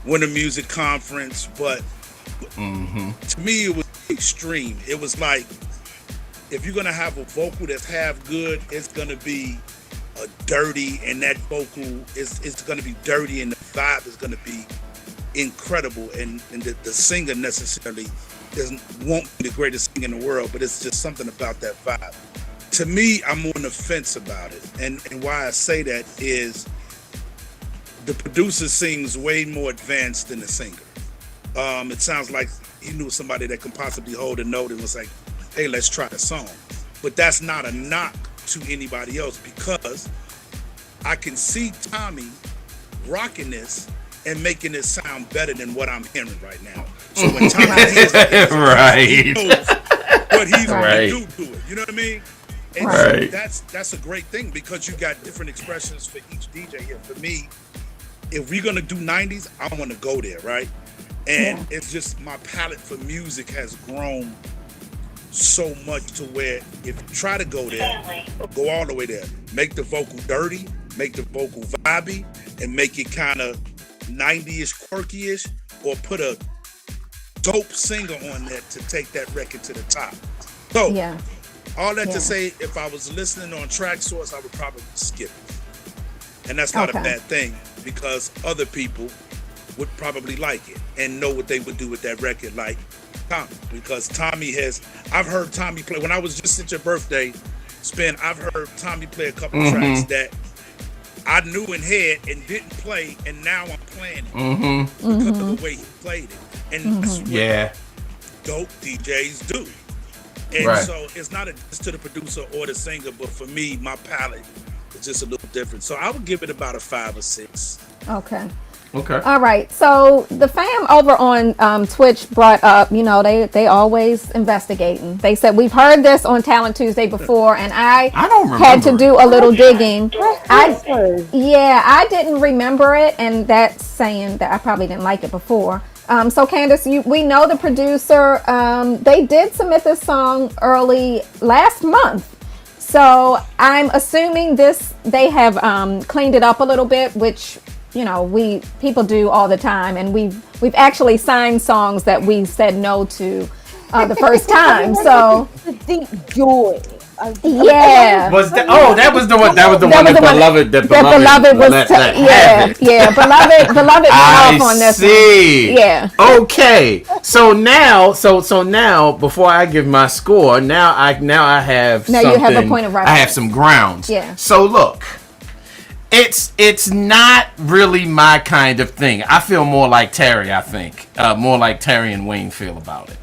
Winter Music Conference. But to me, it was extreme. It was like, if you're gonna have a vocal that's half good, it's gonna be dirty, and that vocal is gonna be dirty, and the vibe is gonna be incredible. And the singer necessarily won't be the greatest singer in the world, but it's just something about that vibe. To me, I'm on the fence about it, and why I say that is the producer sings way more advanced than the singer. It sounds like he knew somebody that can possibly hold a note and was like, hey, let's try the song. But that's not a knock to anybody else, because I can see Tommy rocking this and making it sound better than what I'm hearing right now. So when Tommy hears it, he knows what he's going to do to it. You know what I mean? And so that's a great thing, because you got different expressions for each DJ here. For me, if we're going to do 90s, I want to go there, right? And it's just my palette for music has grown so much to where if you try to go there, go all the way there, make the vocal dirty, make the vocal vibey, and make it kind of 90-ish, quirky-ish, or put a dope singer on there to take that record to the top. So, all that to say, if I was listening on Track Source, I would probably skip it. And that's not a bad thing, because other people would probably like it and know what they would do with that record, like Tommy. Because I've heard Tommy play, when I was just at your birthday, Spen, I've heard Tommy play a couple tracks that I knew in head and didn't play, and now I'm playing it because of the way he played it. And that's what dope DJs do. And so it's not a diss to the producer or the singer, but for me, my palette is just a little different. So I would give it about a 5 or 6. Okay. All right. So the fam over on Twitch brought up, they always investigating. They said, we've heard this on Talent Tuesday before, and I don't had to do a little digging. I didn't remember it, and that's saying that I probably didn't like it before. So Candace, we know the producer. They did submit this song early last month. So I'm assuming they have cleaned it up a little bit, which people do all the time, and we've actually signed songs that we said no to the first time. So deep joy. Yeah. That was the one that beloved beloved went off on this one. Yeah. Okay. So now before I give my score, now I have you have a point of reference. I have some grounds. Yeah. So look, it's not really my kind of thing. I feel more like Terry, I think. More like Terry and Wayne feel about it.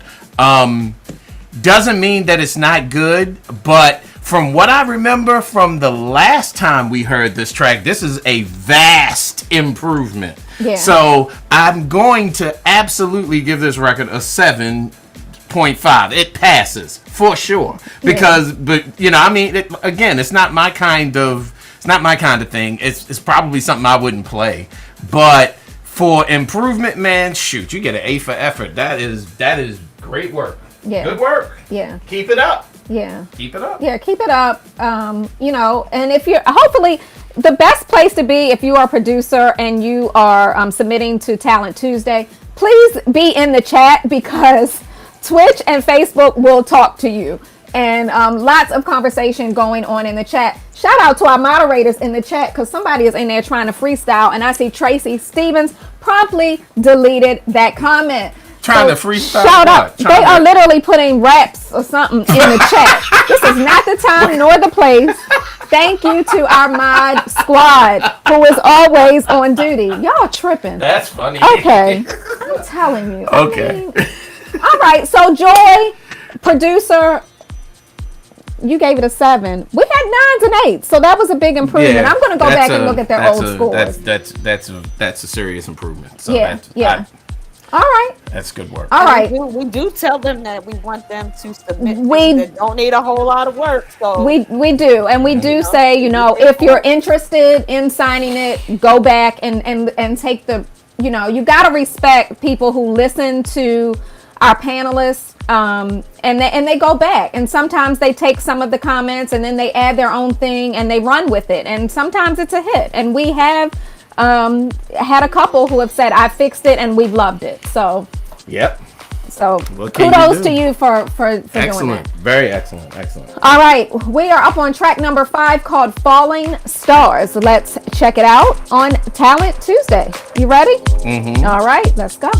Doesn't mean that it's not good, but from what I remember from the last time we heard this track, this is a vast improvement. Yeah. So I'm going to absolutely give this record a 7.5. It passes for sure, because it's not my kind of thing. It's probably something I wouldn't play, but for improvement, man, shoot, you get an A for effort. That is great work. Yeah. Good work. Yeah. Keep it up. Yeah. Keep it up. Yeah, keep it up. And if you're hopefully the best place to be if you are a producer and you are submitting to Talent Tuesday, please be in the chat, because Twitch and Facebook will talk to you. And lots of conversation going on in the chat. Shout out to our moderators in the chat, because somebody is in there trying to freestyle, and I see Tracy Stevens promptly deleted that comment. Trying to freestyle. Shout out. They are literally putting raps or something in the chat. This is not the time nor the place. Thank you to our mod squad, who is always on duty. Y'all tripping. That's funny. Okay. I'm telling you. Okay. All right. So Joy, producer, you gave it a 7. We had 9s and 8s, so that was a big improvement. Yeah, I'm going to go back and look at their old scores. That's a serious improvement. So all right. That's good work. All right. We do tell them that we want them to submit. They don't need a whole lot of work. So we do, and we do say, if you're interested in signing it, go back and take the you know, you got to respect people who listen to our panelists, and they go back, and sometimes they take some of the comments and then they add their own thing and they run with it, and sometimes it's a hit. And we have had a couple who have said, I fixed it and we've loved it. So Yep. so What can kudos you to do? you for doing Excellent. that. Very excellent. Excellent. All right, we are up on track number 5 called Falling Stars. Let's check it out on Talent Tuesday. You ready? Mm-hmm. All right, let's go.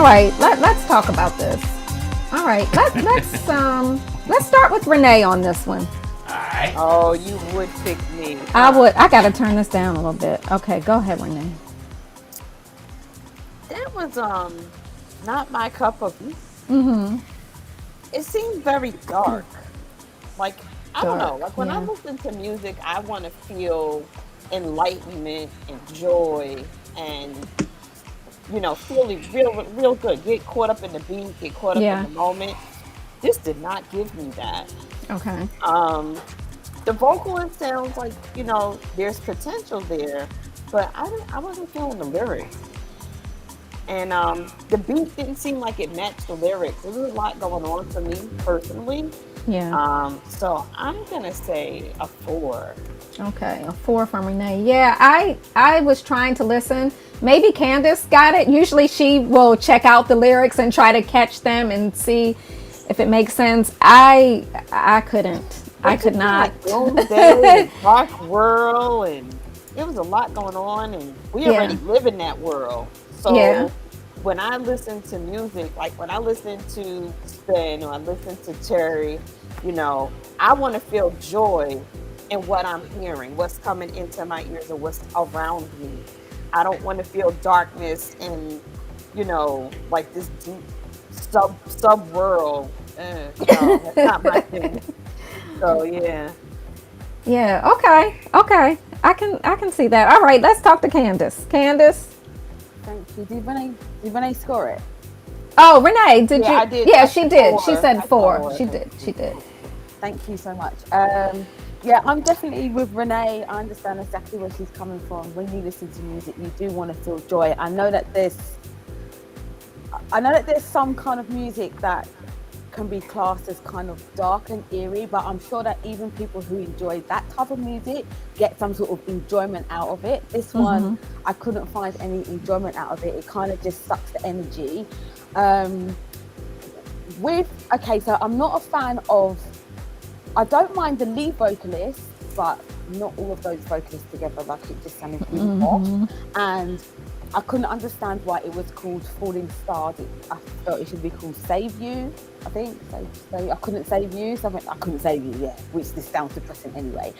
All right, let's talk about this. All right, let's start with Renee on this one. Alright. Oh, you would pick me. I would. I gotta turn this down a little bit. Okay, go ahead, Renee. That was not my cup of tea. Mm-hmm. It seemed very dark. Like I don't know. Dark, Like when I yeah. listen to music, I want to feel enlightenment and joy, and feeling real good. Get caught up in the beat. Get caught up Yeah. in the moment. This did not give me that. Okay. The vocalist sounds like there's potential there, but I wasn't feeling the lyrics. And the beat didn't seem like it matched the lyrics. There was a lot going on for me personally. Yeah. So I'm gonna say a 4. Okay, a 4 from Renee. Yeah, I was trying to listen. Maybe Candace got it. Usually she will check out the lyrics and try to catch them and see if it makes sense. I couldn't. I could not. Like doomsday, and dark world, and there was a lot going on, and we Yeah. already live in that world. So Yeah. when I listen to music, like when I listen to Spen or I listen to Terry, I want to feel joy in what I'm hearing, what's coming into my ears or what's around me. I don't want to feel darkness and, like this deep sub world. No, that's not my thing. So yeah. Yeah, okay. I can see that. All right, let's talk to Candace. Candace. Thank you. Did Renee score it? Oh, Renee, did Yeah, you? I did. Yeah, I she said did. 4. She said I 4. said She 4. did. She did. Thank you so much. Yeah, I'm definitely with Renee. I understand exactly where she's coming from. When you listen to music, you do want to feel joy. I know that there's some kind of music that can be classed as kind of dark and eerie, but I'm sure that even people who enjoy that type of music get some sort of enjoyment out of it. This one, I couldn't find any enjoyment out of it. It kind of just sucks the energy. So I'm not a fan of, I don't mind the lead vocalist, but not all of those vocalists together. Like it just sounded really off. And I couldn't understand why it was called Falling Stars. I felt it should be called Save You, I think. So I couldn't save you. Something I couldn't save you, yeah, which this sounds depressing anyway.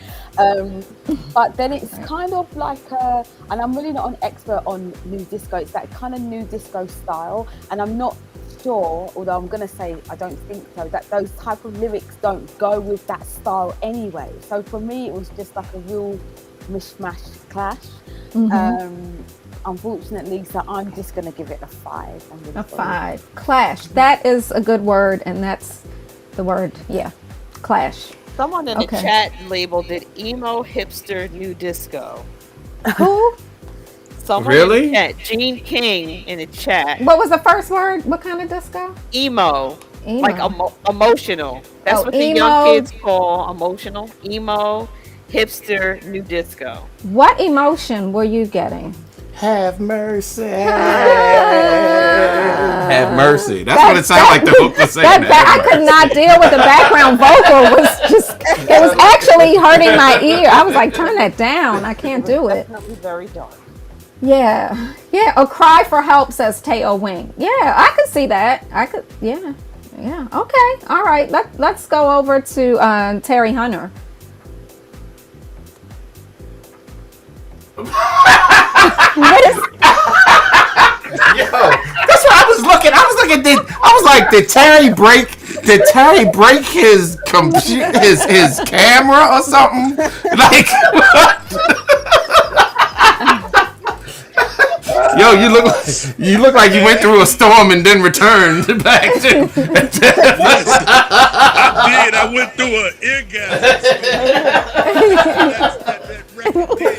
But then it's kind of like, and I'm really not an expert on new disco. It's that kind of new disco style. And I'm not sure, although I'm going to say I don't think so, that those type of lyrics don't go with that style anyway. So for me, it was just like a real mishmash clash. Unfortunately, so I'm just going to give it a 5. A 5. Clash. That is a good word, and that's the word. Yeah, clash. Someone in the chat labeled it emo hipster new disco. Who? Someone Really? in the chat, Gene King in the chat. What was the first word? What kind of disco? Emo. Emo. Like emotional. That's what the emo. young kids call emotional. Emo, hipster, new disco. What emotion were you getting? Have mercy. Have mercy. That's what it sounded like the hook was saying. I could not deal with the background vocal. It was actually hurting my ear. I was like, turn that down. I can't do it. Definitely very dark. Yeah. A cry for help, says Teo Wing. Yeah, I could see that. Yeah. Okay. All right. Let's go over to Terry Hunter. What is? Yo, that's what I was looking. I was like, did Terry break his his camera or something? Like, yo, you look like you went through a storm and then returned back to. I went through an ear gas. That record did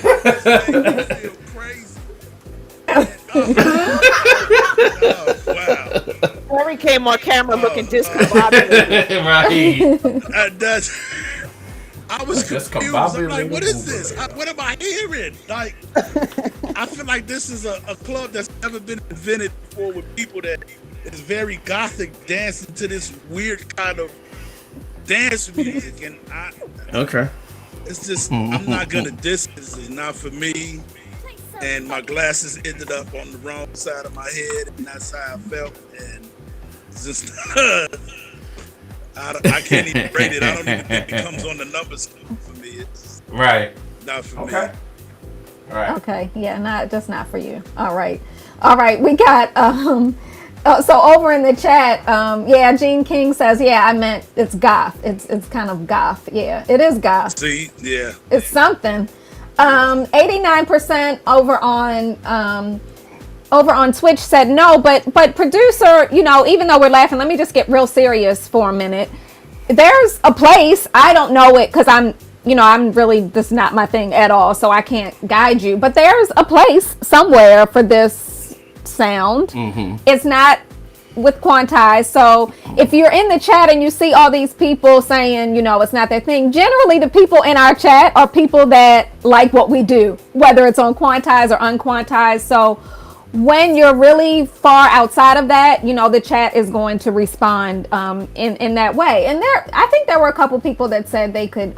feel crazy. Wow. Terry came on camera looking discombobulated. Right. I was confused. I'm like, what is this? What am I hearing? Like, I feel like this is a club that's never been invented before, with people that is very gothic dancing to this weird kind of dance music, and it's just I'm not gonna diss. This is not for me. and my glasses ended up on the wrong side of my head, and that's how I felt. And just I can't even rate it. I don't even think it comes on the numbers for me. It's Right. not for me. Right. Okay, yeah, not for you. All right, we got so over in the chat, yeah, Gene King says, yeah, I meant it's goth. It's kind of goth. Yeah, it is goth. See, yeah, It's something. 89% over on Twitch said no, but producer, even though we're laughing, let me just get real serious for a minute. There's a place, I don't know it because I'm really, this is not my thing at all, so I can't guide you, but there's a place somewhere for this sound. Mm-hmm. It's not with Quantize. So if you're in the chat and you see all these people saying, it's not their thing, generally the people in our chat are people that like what we do, whether it's on Quantize or unquantized. So when you're really far outside of that, the chat is going to respond in that way. And I think there were a couple people that said they could,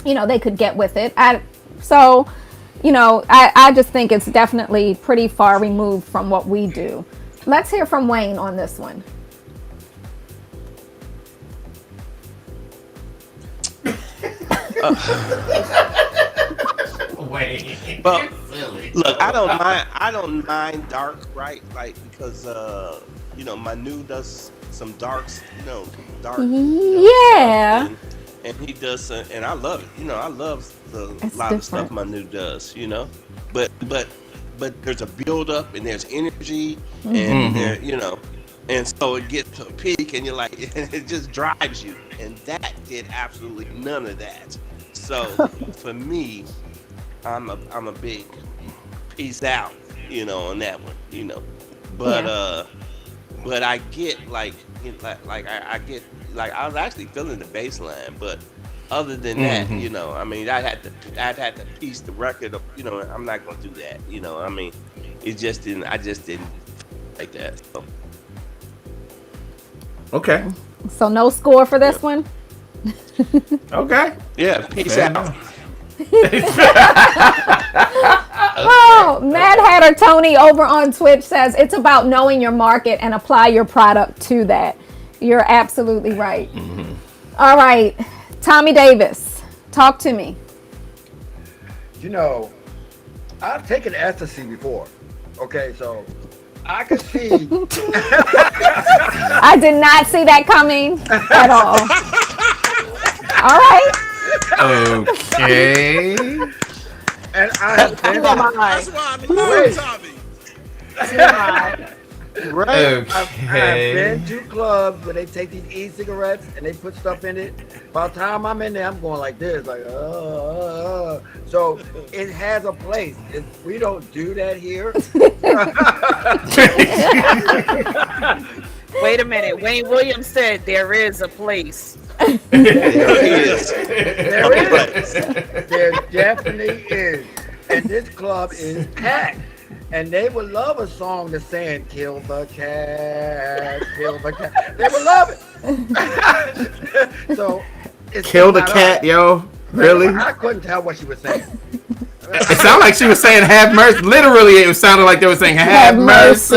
they could get with it. I just think it's definitely pretty far removed from what we do. Let's hear from Wayne on this one. Wayne. Well, look, I don't mind dark, right? Like, because Manu does some darks, dark. Yeah. And he does, and I love it. I love a lot of stuff Manu does. But there's a build up and there's energy, and there, and so it gets to a peak, and you're like, it just drives you, and that did absolutely none of that. So for me, I'm a big peace out, on that one, but I get I get, I was actually feeling the bass line, but other than that, I mean, I'd had to piece the record up, I'm not gonna do that, I mean, I just didn't like that. So. Okay. So no score for this one? Okay. Yeah, peace out. Oh, Mad Hatter Tony over on Twitch says it's about knowing your market and apply your product to that. You're absolutely right. Mm-hmm. All right, Tommy Davis, talk to me. I've taken ecstasy before. Okay, so I could see. I did not see that coming at all. All right. Okay. And I have been. that's why I love Tommy. Right. Okay. I've been to clubs where they take these e-cigarettes and they put stuff in it. By the time I'm in there, I'm going like this, like, So it has a place. We don't do that here. Wait a minute. Wayne Williams said there is a place. There is. There definitely is. And this club is packed. And they would love a song that's saying, kill the cat, kill the cat. They would love it. So kill the cat, yo. Really? I couldn't tell what she was saying. It sounded like she was saying have mercy. Literally, it sounded like they were saying have mercy.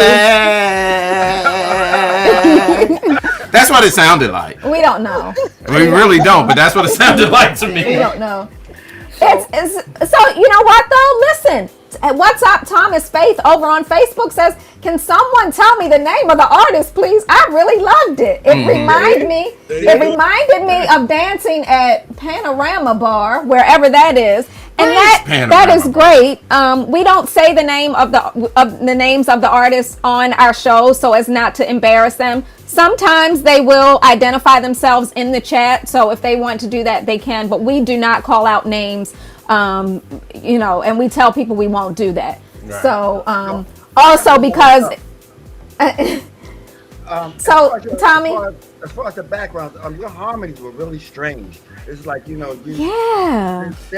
That's what it sounded like. We don't know. We really don't, but that's what it sounded like to me. We don't know. So you know what though? Listen. What's up, Thomas Faith over on Facebook says, can someone tell me the name of the artist, please? I really loved it. It reminded me of dancing at Panorama Bar, wherever that is. And that is great. We don't say the name of the names of the artists on our show so as not to embarrass them. Sometimes they will identify themselves in the chat, so if they want to do that, they can, but we do not call out names. And we tell people we won't do that. Right. So, also because, Tommy, as far as the background, your harmonies were really strange. It's like they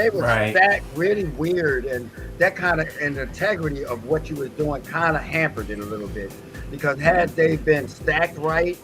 were stacked really weird, and that kind of and the integrity of what you was doing kind of hampered it a little bit. Because had they been stacked right,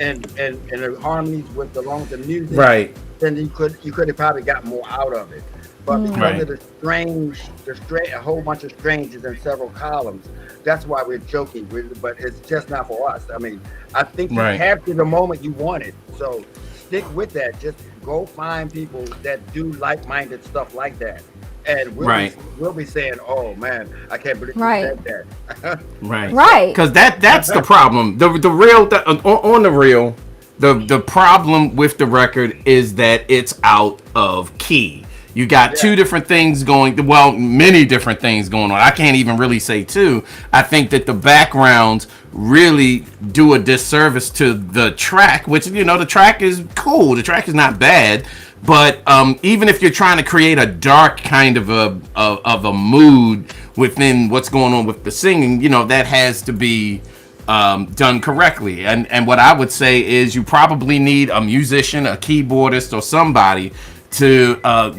and the harmonies with along with the music, right, then you could have probably got more out of it. But because Right. of a whole bunch of strangers in several columns, that's why we're joking. But it's just not for us. I mean, I think you Right. captured the moment you wanted. So stick with that. Just go find people that do like-minded stuff like that. And Right. we'll be saying, "Oh man, I can't believe you Right. said that." Right. Right. Because that's the problem. The real on the real, the problem with the record is that it's out of key. You got two different things going. Well, many different things going on. I can't even really say two. I think that the backgrounds really do a disservice to the track, which the track is cool. The track is not bad. But even if you're trying to create a dark kind of a mood within what's going on with the singing, that has to be done correctly. And what I would say is you probably need a musician, a keyboardist, or somebody to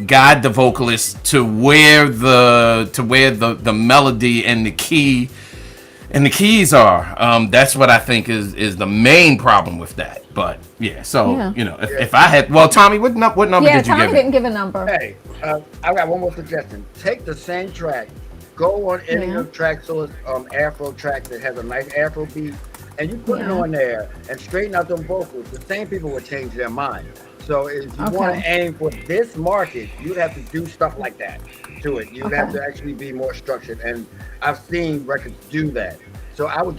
guide the vocalist to where the melody and the keys are. That's what I think is the main problem with that. But yeah, so Yeah. if I had, well, Tommy, what number Yeah, did you Tommy give didn't it? give a number. Hey, I got one more suggestion. Take the same track, go on any Yeah. of the track source, Afro track that has a nice Afro beat, and you put it Yeah. on there and straighten out them vocals. The same people will change their mind. So if you want Okay. to aim for this market, you'd have to do stuff like that to it. You'd have Okay. to actually be more structured, and I've seen records do that. So I'd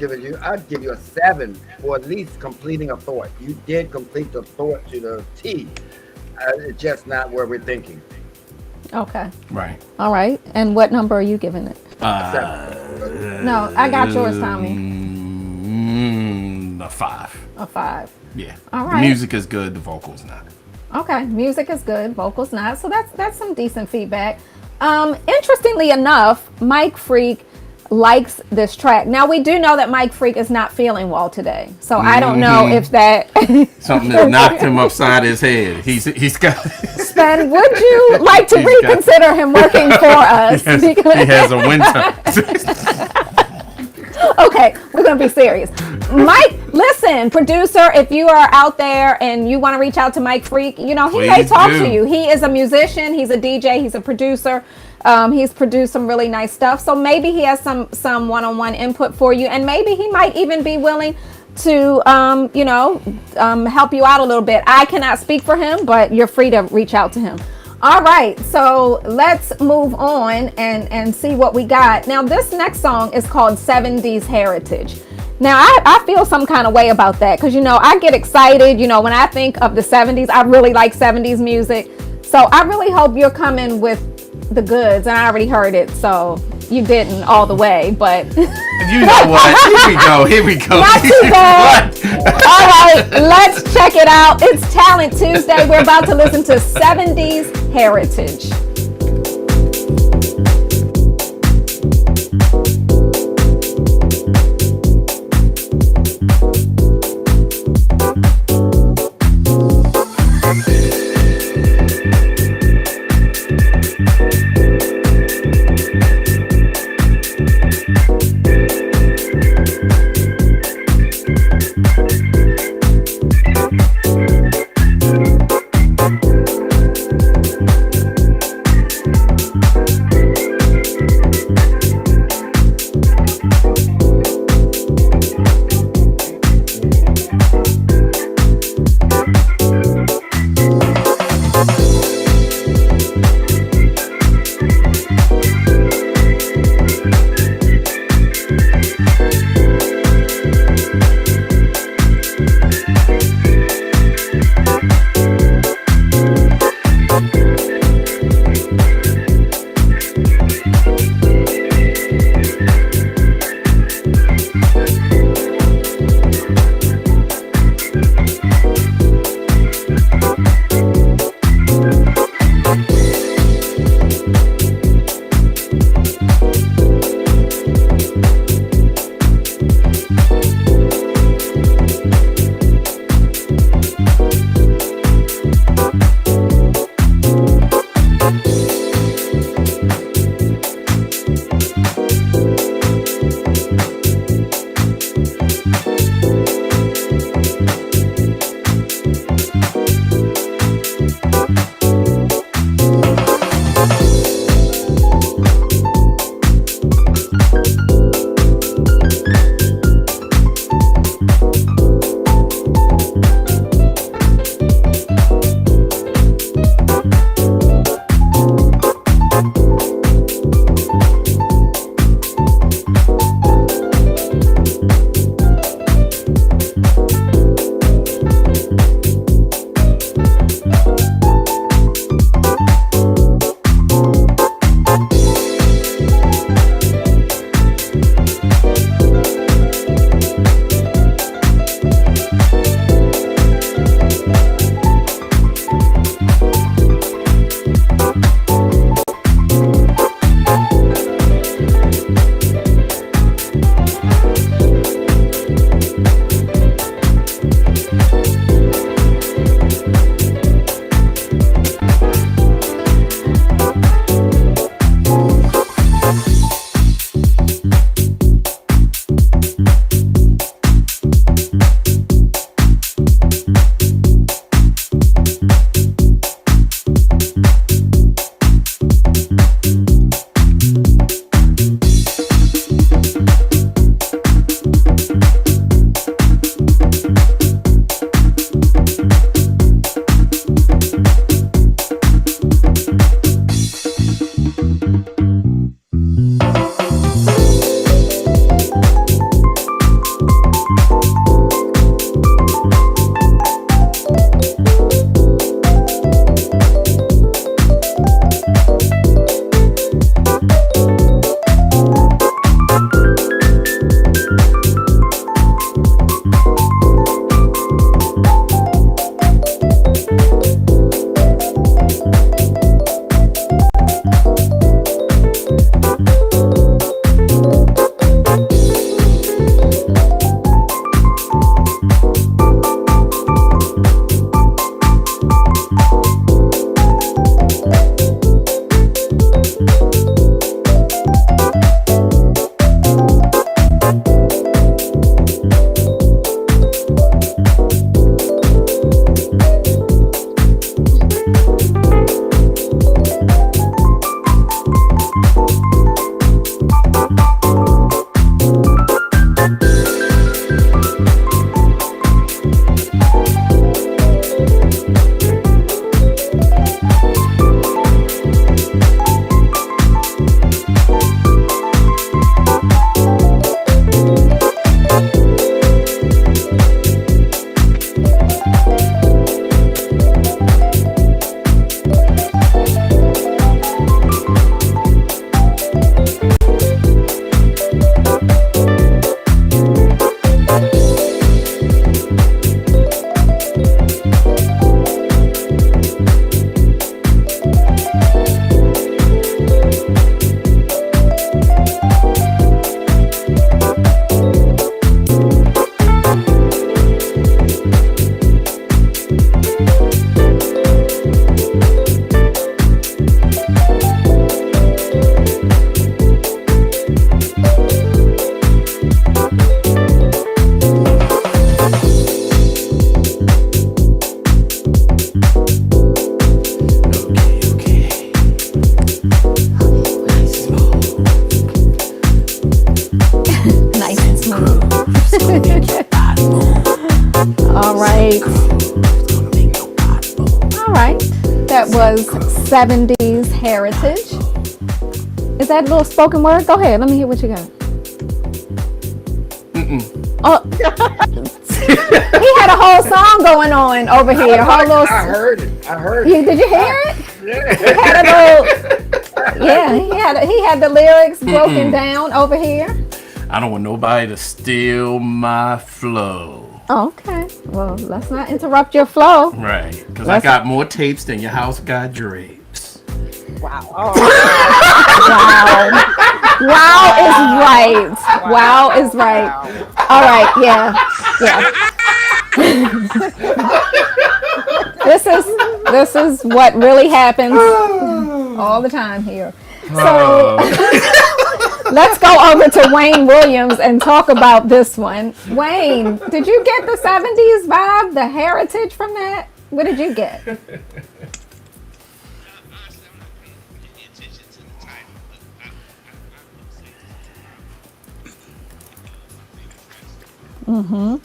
give you a 7 for at least completing a thought. You did complete the thought to the T. It's just not where we're thinking. Okay. Right. All right. And what number are you giving it? 7. No, I got yours, Tommy. A 5. A 5. Yeah. All The right. music is good. The vocals not. Okay, music is good, vocals not. So that's some decent feedback. Interestingly enough, Mike Freak likes this track. Now we do know that Mike Freak is not feeling well today, so I don't know if that Something that knocked him upside his head. He's got. Spen, would you like to He's got- reconsider him working for us? he has a winter. Okay, we're gonna be serious. Mike, listen, producer, if you are out there and you want to reach out to Mike Freak, he may Please talk do. to you. He is a musician, he's a DJ, he's a producer. He's produced some really nice stuff. So maybe he has some one-on-one input for you, and maybe he might even be willing to help you out a little bit. I cannot speak for him, but you're free to reach out to him. All right, so let's move on and see what we got. Now, this next song is called 70s Heritage. Now, I feel some kind of way about that because, I get excited. When I think of the 70s, I really like 70s music. So I really hope you're coming with the goods. And I already heard it, so you didn't all the way, but... You know what? Here we go. Not too bad. All right, let's check it out. It's Talent Tuesday. We're about to listen to 70s Heritage. was 70s heritage. Is that a little spoken word? Go ahead. Let me hear what you got. Oh, he had a whole song going on over here. I heard it. I heard it. Did you hear it? Yeah. He had a little. Yeah, he had the lyrics broken down over here. I don't want nobody to steal my flow. Okay. Well, let's not interrupt your flow. Right. Because I got more tapes than your house got drapes. Wow. Oh, Wow is right. Wow is right. All right. Yeah. This is what really happens all the time here. So let's go over to Wayne Williams and talk about this one. Wayne, did you get the 70s vibe, the heritage from that? What did you get? Mm-hmm.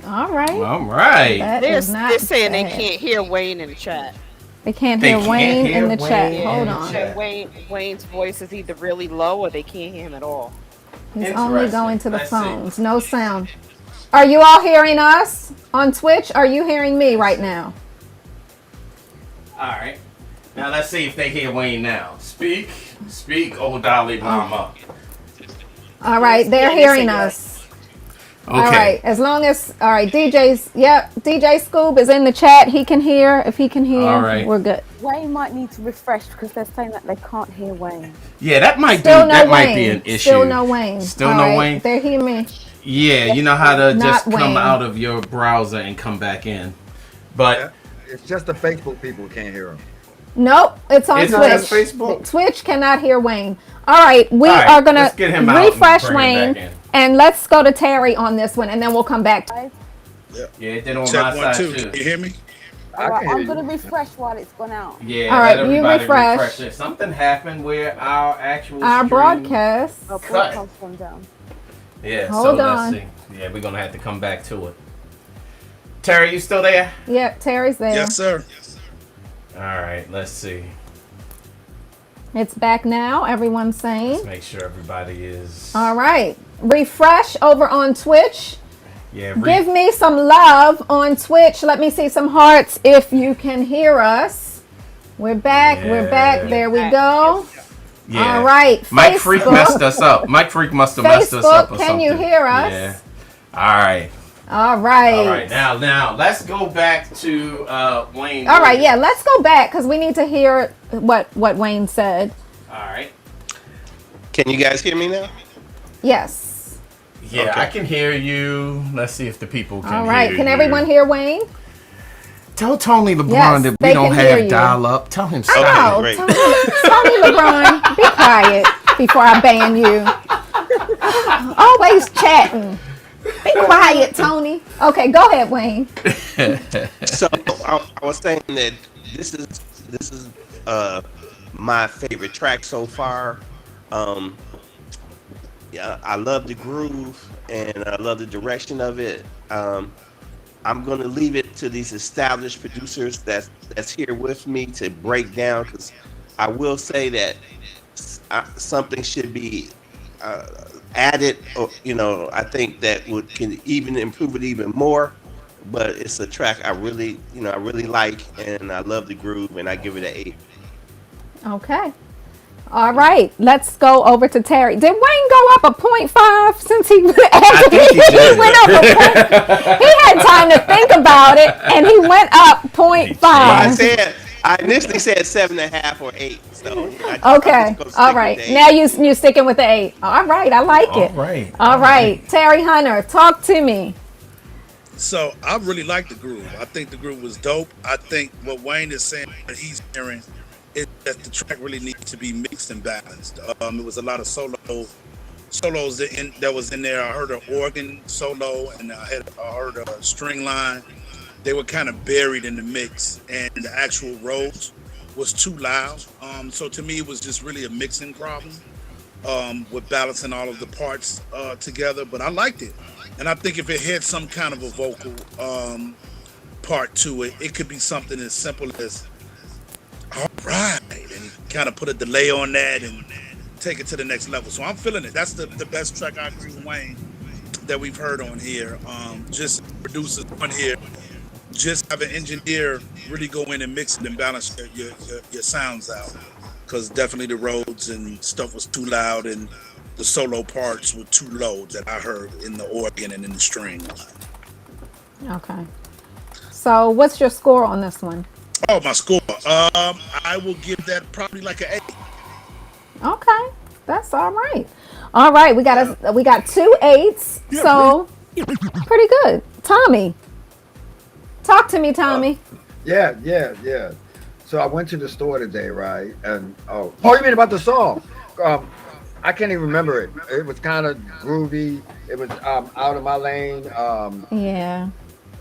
All right. They're saying they can't hear Wayne in the chat. They can't hear Wayne in the chat. Hold on. Wayne's voice is either really low or they can't hear him at all. He's only going to the phones. No sound. Are you all hearing us on Twitch? Are you hearing me right now? All right. Now let's see if they hear Wayne now. Speak, old Dolly Mama. All right, they're hearing us. Okay. All right, as long as, DJ Scoob is in the chat. He can hear. If he can hear, all right, we're good. Wayne might need to refresh because they're saying that they can't hear Wayne. Yeah, that might be an issue. Still no Wayne. Still no Wayne. They hear me. Yeah, you know how to just come Wayne. out of your browser and come back in. But it's just the Facebook people who can't hear him. Nope, it's on Twitch. Just Facebook? Twitch cannot hear Wayne. All right, we are going to refresh Wayne, and let's go to Terry on this one, and then we'll come back. Yeah, it did on Check my 1, side 2. too. Can you hear me? I'm going to refresh while it's gone out. Yeah, all right, let you refresh. it. Something happened where our actual broadcast. Broadcast gone down. Yeah, Hold so on. let's see. Yeah, we're going to have to come back to it. Terry, you still there? Yep, Terry's there. Yes, sir. All right, let's see. It's back now, everyone's saying. Let's make sure everybody is. All right. Refresh over on Twitch. Yeah. Give me some love on Twitch. Let me see some hearts if you can hear us. We're back. Yeah. We're back. There we go. Yeah. All right. Mike Freak messed us up. Mike Freak must have messed us up or can something. you hear us? Yeah. All right. All right. All right. Now, let's go back to Wayne. All right. Yeah, let's go back because we need to hear what Wayne said. All right. Can you guys hear me now? Yes. Yeah, Okay. I can hear you. Let's see if the people can hear you. All right. Can everyone hear Wayne? Tell Tony LeBron Yes, that they we don't can hear have you. dial up. Tell him I know. great. Tony LeBron, be quiet before I ban you. Always chatting. Be quiet, Tony. Okay, go ahead, Wayne. So I was saying that this is my favorite track so far. Yeah, I love the groove and I love the direction of it. I'm gonna leave it to these established producers that's here with me to break down, because I will say that something should be added, or, I think that can even improve it even more. But it's a track I really like, and I love the groove, and I give it an 8. Okay. All right. Let's go over to Terry. Did Wayne go up a 0.5 since he went up a point? He had time to think about it, and he went up 0.5. I initially said 7.5 or 8. So okay. All right. Now you're sticking with the 8. All right. I like it. All right. Terry Hunter, talk to me. So I really like the groove. I think the groove was dope. I think what Wayne is saying, that he's hearing, It's that the track really needs to be mixed and balanced. It was a lot of solos that was in there. I heard an organ solo and I heard a string line. They were kind of buried in the mix, and the actual Rhodes was too loud. So to me, it was just really a mixing problem with balancing all of the parts together. But I liked it, and I think if it had some kind of a vocal part to it, it could be something as simple as "all right," and kind of put a delay on that and take it to the next level. So I'm feeling it. That's the best track, I agree with Wayne, that we've heard on here. Just producers on here. Just have an engineer really go in and mix it and balance your sounds out, because definitely the Rhodes and stuff was too loud and the solo parts were too low that I heard in the organ and in the strings. Okay. So what's your score on this one? Oh, my score. I will give that probably like an 8. Okay, that's all right. All right, we got 2 8s, so pretty good. Tommy, talk to me, Tommy. Yeah. So I went to the store today, right? And you mean about the song? I can't even remember it. It was kind of groovy. It was out of my lane. Yeah.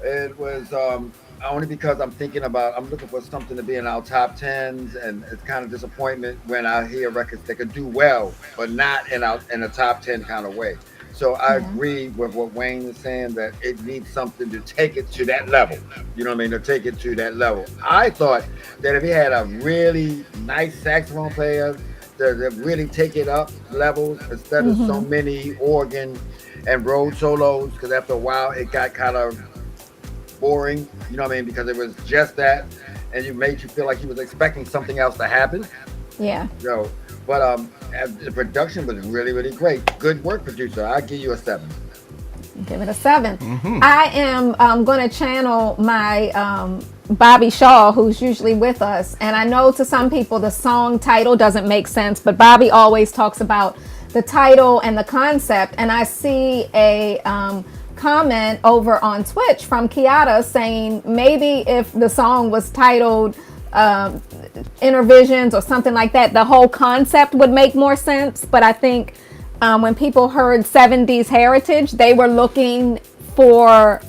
It was only because I'm looking for something to be in our top 10s, and it's kind of disappointment when I hear records that could do well, but not in a top 10 kind of way. So I agree with what Wayne is saying, that it needs something to take it to that level. You know what I mean? To take it to that level. I thought that if he had a really nice saxophone player to really take it up levels instead of so many organ and Rhodes solos, because after a while it got kind of boring, you know what I mean? Because it was just that, and it made you feel like he was expecting something else to happen. Yeah. But the production was really, really great. Good work, producer. I'll give you a 7. Give it a 7. I am going to channel my Bobby Shaw, who's usually with us. And I know to some people the song title doesn't make sense, but Bobby always talks about the title and the concept. And I see a comment over on Twitch from Kiata saying maybe if the song was titled Inner Visions or something like that, the whole concept would make more sense. But I think when people heard 70s heritage, they were looking for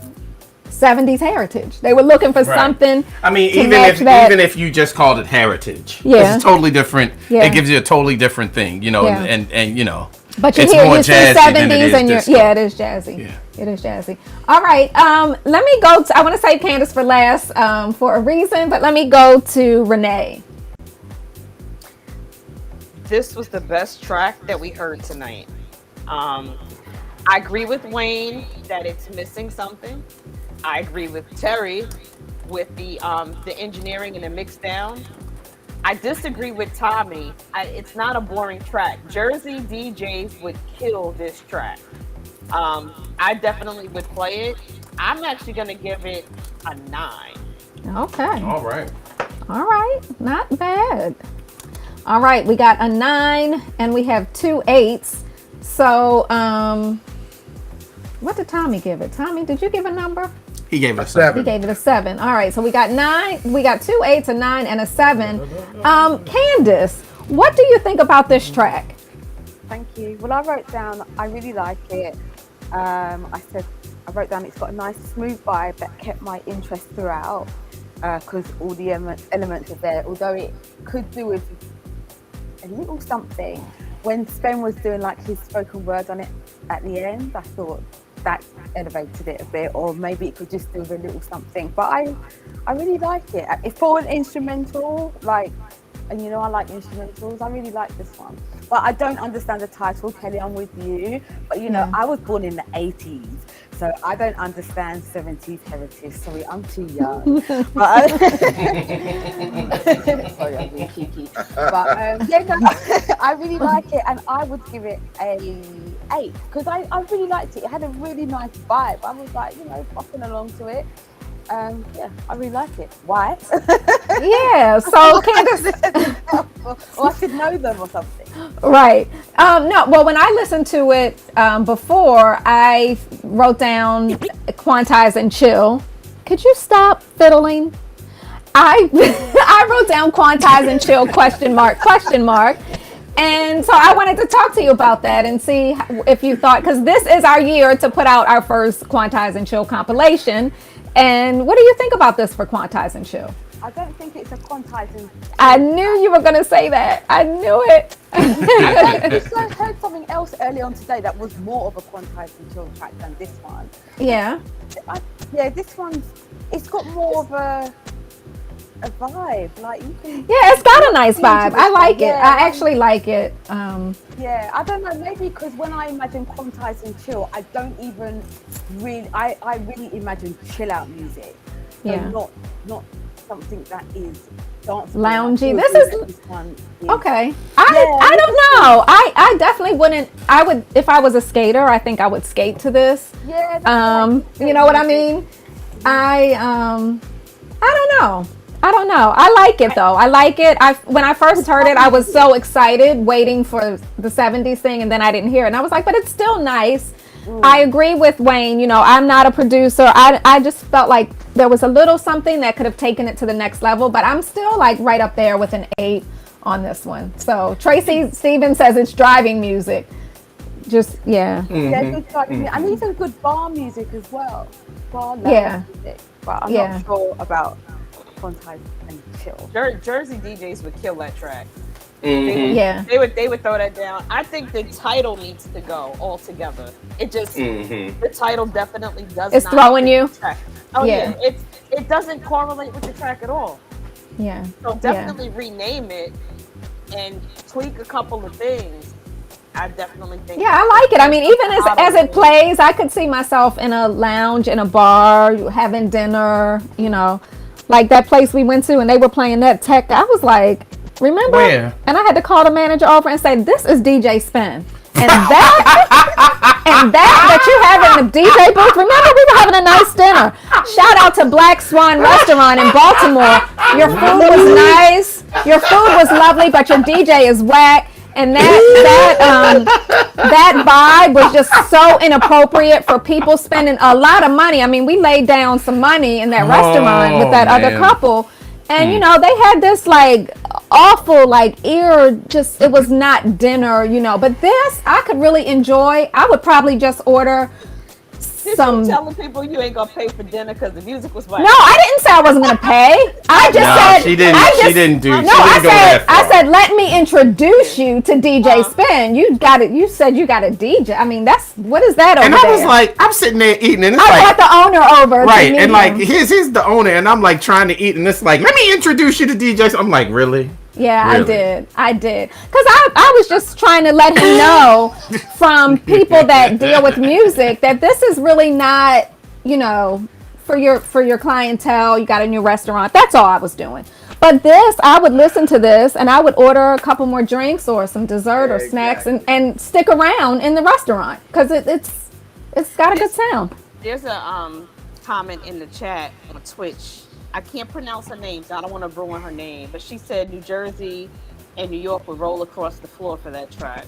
70s heritage. They were looking for something. I mean, to even if you just called it heritage, it's totally different. Yeah. It gives you a totally different thing, you know, and you know. But you it's hear more you see jazzy 70s than it is and disco. it is jazzy. Yeah. It is jazzy. All right. Let me go to, I want to save Candace for last for a reason, but let me go to Renee. This was the best track that we heard tonight. I agree with Wayne that it's missing something. I agree with Terry with the engineering and the mix down. I disagree with Tommy. It's not a boring track. Jersey DJs would kill this track. I definitely would play it. I'm actually going to give it a 9. Okay. All right. Not bad. All right. We got a 9 and we have 2 8s. So, what did Tommy give it? Tommy, did you give a number? He gave it a 7. He gave it a 7. All right. So we got 9. We got 2 8s, a 9, and a 7. Candace, what do you think about this track? Thank you. Well, I wrote down, I really like it. I wrote down it's got a nice smooth vibe that kept my interest throughout, because all the elements are there, although it could do with a little something. When Spen was doing like his spoken word on it at the end, I thought that elevated it a bit, or maybe it could just do with a little something. But I really like it. If for an instrumental, and you know I like instrumentals, I really like this one. But I don't understand the title, Kelly, I'm with you. But you know, I was born in the 80s, so I don't understand 70s heritage. Sorry, I'm too young. But, sorry, I'm being cheeky. But I really like it, and I would give it a 8 because I really liked it. It had a really nice vibe. I was like, popping along to it. Yeah, I really like it. Why? Yeah, so Candace, or I should know them or something. Right. No, well, when I listened to it before, I wrote down Quantize and Chill. Could you stop fiddling? I I wrote down quantize and chill question mark. And so I wanted to talk to you about that and see if you thought, because this is our year to put out our first Quantize and Chill compilation. And what do you think about this for Quantize and Chill? I don't think it's a quantizing. I knew you were going to say that. I knew it. I also heard something else early on today that was more of a quantizing chill track than this one. Yeah. Yeah, this one's, it's got more of a vibe. Like you can. Yeah, it's got a nice vibe. I like it. I actually like it. Yeah, I don't know. Maybe because when I imagine quantize and chill, I don't even really. I really imagine chill out music. So Yeah. Not something that is danceable. Loungy. This is one. okay. I don't know. I definitely wouldn't. I would if I was a skater. I think I would skate to this. Yeah. You know what I mean? I don't know. I like it though. I like it. When I first heard it, I was so excited waiting for the 70s thing, and then I didn't hear it. And I was like, but it's still nice. I agree with Wayne. You know, I'm not a producer. I just felt like there was a little something that could have taken it to the next level, but I'm still like right up there with an 8 on this one. So Tracy Stevens says it's driving music. Just, yeah. Yeah, good driving music. And even good bar music as well. Bar Yeah. music. But I'm Yeah. not sure about quantize and chill. Jersey DJs would kill that track. Yeah. They would throw that down. I think the title needs to go altogether. It just the title definitely does. It's not throwing fit you? the track. Oh Yeah. yeah. It doesn't correlate with the track at all. Yeah. So definitely rename it and tweak a couple of things. I definitely think. Yeah, I like it. I mean, even as it plays, I could see myself in a lounge, in a bar, having dinner, you know, like that place we went to and they were playing that tech. I was like, remember? Where? And I had to call the manager over and say, this is DJ Spen. And that you have in the DJ booth, remember we were having a nice dinner. Shout out to Black Swan Restaurant in Baltimore. Your food was nice. Your food was lovely, but your DJ is whack. And that vibe was just so inappropriate for people spending a lot of money. I mean, we laid down some money in that restaurant with that other couple. And, you know, they had this like awful, like it was not dinner, you know. But this, I could really enjoy. I would probably just order some. Telling people you ain't gonna pay for dinner because the music was whack. No, I didn't say I wasn't gonna pay. I just said she didn't. She didn't do. No, she didn't go that far. I said let me introduce you to DJ Spen. You got it. You said you got a DJ. I mean, what is that over and there? I was like, I'm sitting there eating, and it's I like brought the owner over. right, to meet and like him. here's the owner, and I'm like trying to eat, and it's like, let me introduce you to DJ. I'm like, really? Yeah, Really? I did. Because I was just trying to let him know from people that deal with music that this is really not, you know, for your clientele. You got a new restaurant. That's all I was doing. But this, I would listen to this and I would order a couple more drinks or some dessert or snacks and stick around in the restaurant because it's got a good sound. There's a comment in the chat on Twitch. I can't pronounce her name, so I don't want to ruin her name. But she said New Jersey and New York would roll across the floor for that track.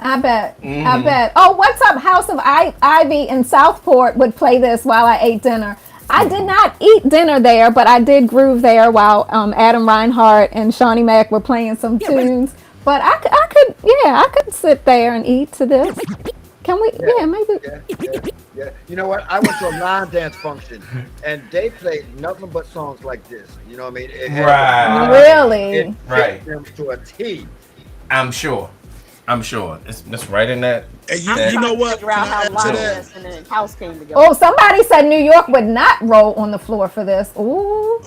I bet. I bet. Oh, what's up? House of Ivy in Southport would play this while I ate dinner. I did not eat dinner there, but I did groove there while Adam Reinhart and Shawnee Mack were playing some tunes. But I could sit there and eat to this. Can we? Yeah, maybe. Yeah. You know what? I went to a line dance function, and they played nothing but songs like this. You know what I mean? It had Right. Really? It fit Right. them to a T. I'm sure. It's right in that. And you know what? Figure out Can I how add to Line that? Dance and then House came together. Oh, somebody said New York would not roll on the floor for this. Ooh.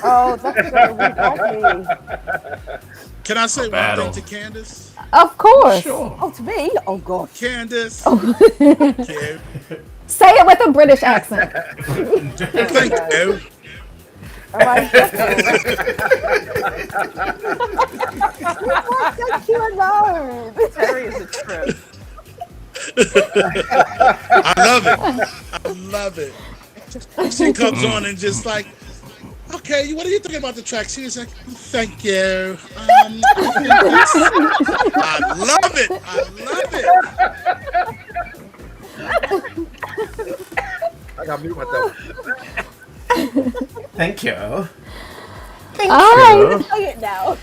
Oh, that's lovely. Can I say one battle. thing to Candace? Of course. Sure. Oh, to me? Oh, gosh. Candace. Candace. Say it with a British accent. Thank you. All right. Thank you alone. Terry is a trip. I love it. She comes on and just like, okay, what are you thinking about the track? She's like, thank you. I love it. I got to mute myself. Thank you. All right. Say it now.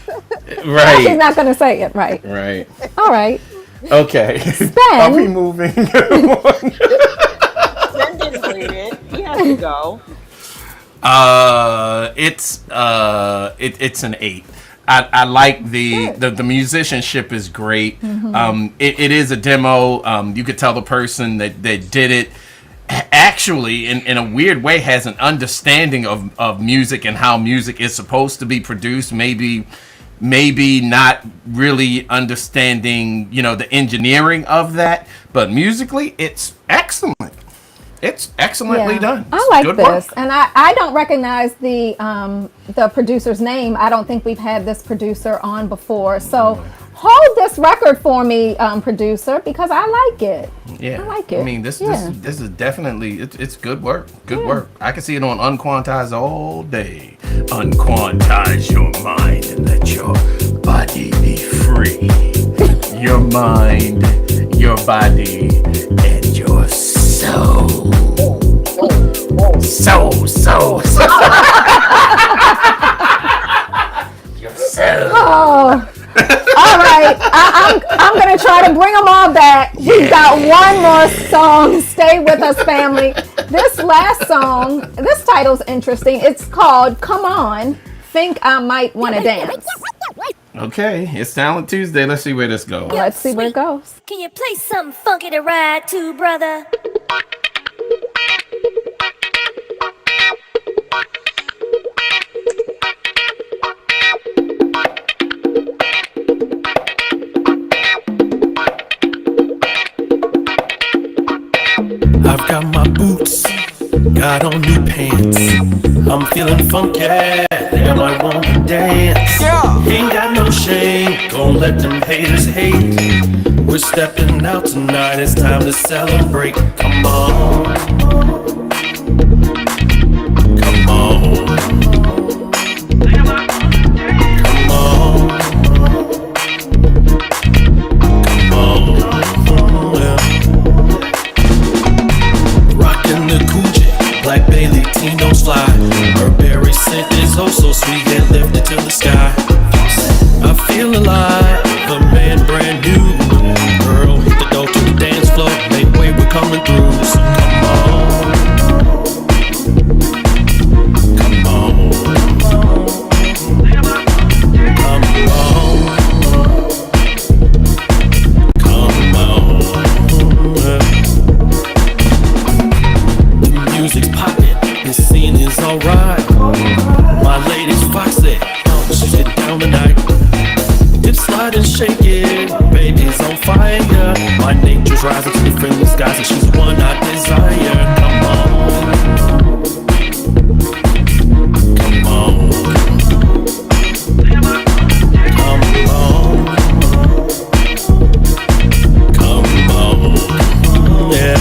She's Right. not going to say it right. Right. All right. Okay. Spen. Are we moving? Spen didn't read it. He has to go. It's an 8. I like the musicianship is great. It is a demo. You could tell the person that did it actually in a weird way has an understanding of music and how music is supposed to be produced. Maybe not really understanding, the engineering of that, but musically it's excellent. It's excellently done. I like Good this, work. and I don't recognize the producer's name. I don't think we've had this producer on before. So hold this record for me, producer, because I like it. Yeah, I like it. I mean, this Yeah. is definitely it's good work. Good work. I can see it on Unquantize all day. Unquantize your mind and let your body be free. Your mind, your body, and your soul. Soul. Your soul. Oh. All right, I'm gonna try to bring them all back. We've got one more song. Stay with us, family. This last song, this title's interesting. It's called "Come On, Think I Might Wanna Dance." Okay, it's Talent Tuesday. Let's see where this goes. Let's see where it goes. Can you play something funky to ride to, brother? I've got my boots, got on new pants. I'm feeling funky, think I might want to dance. Ain't got no shame, gon' let them haters hate. We're stepping out tonight, it's time to celebrate. Come on. Come on. Come on. Come on. Yeah. Rockin' the Coogee, Black Bailey, Tino's fly. Burberry scent is oh so sweet, get lifted to the sky. I feel alive, the man brand new. Girl, hit the door to the dance floor, make way, we're coming through. So come on. Come on. Come on. Come on. The music's poppin', this scene is alright. My lady's foxy, she's getting down tonight. Dip, slide and shake it, baby's on fire. My nature's rising to the friendly skies, and she's the one I desire. Come on. Come on. Come on. Come on. Yeah.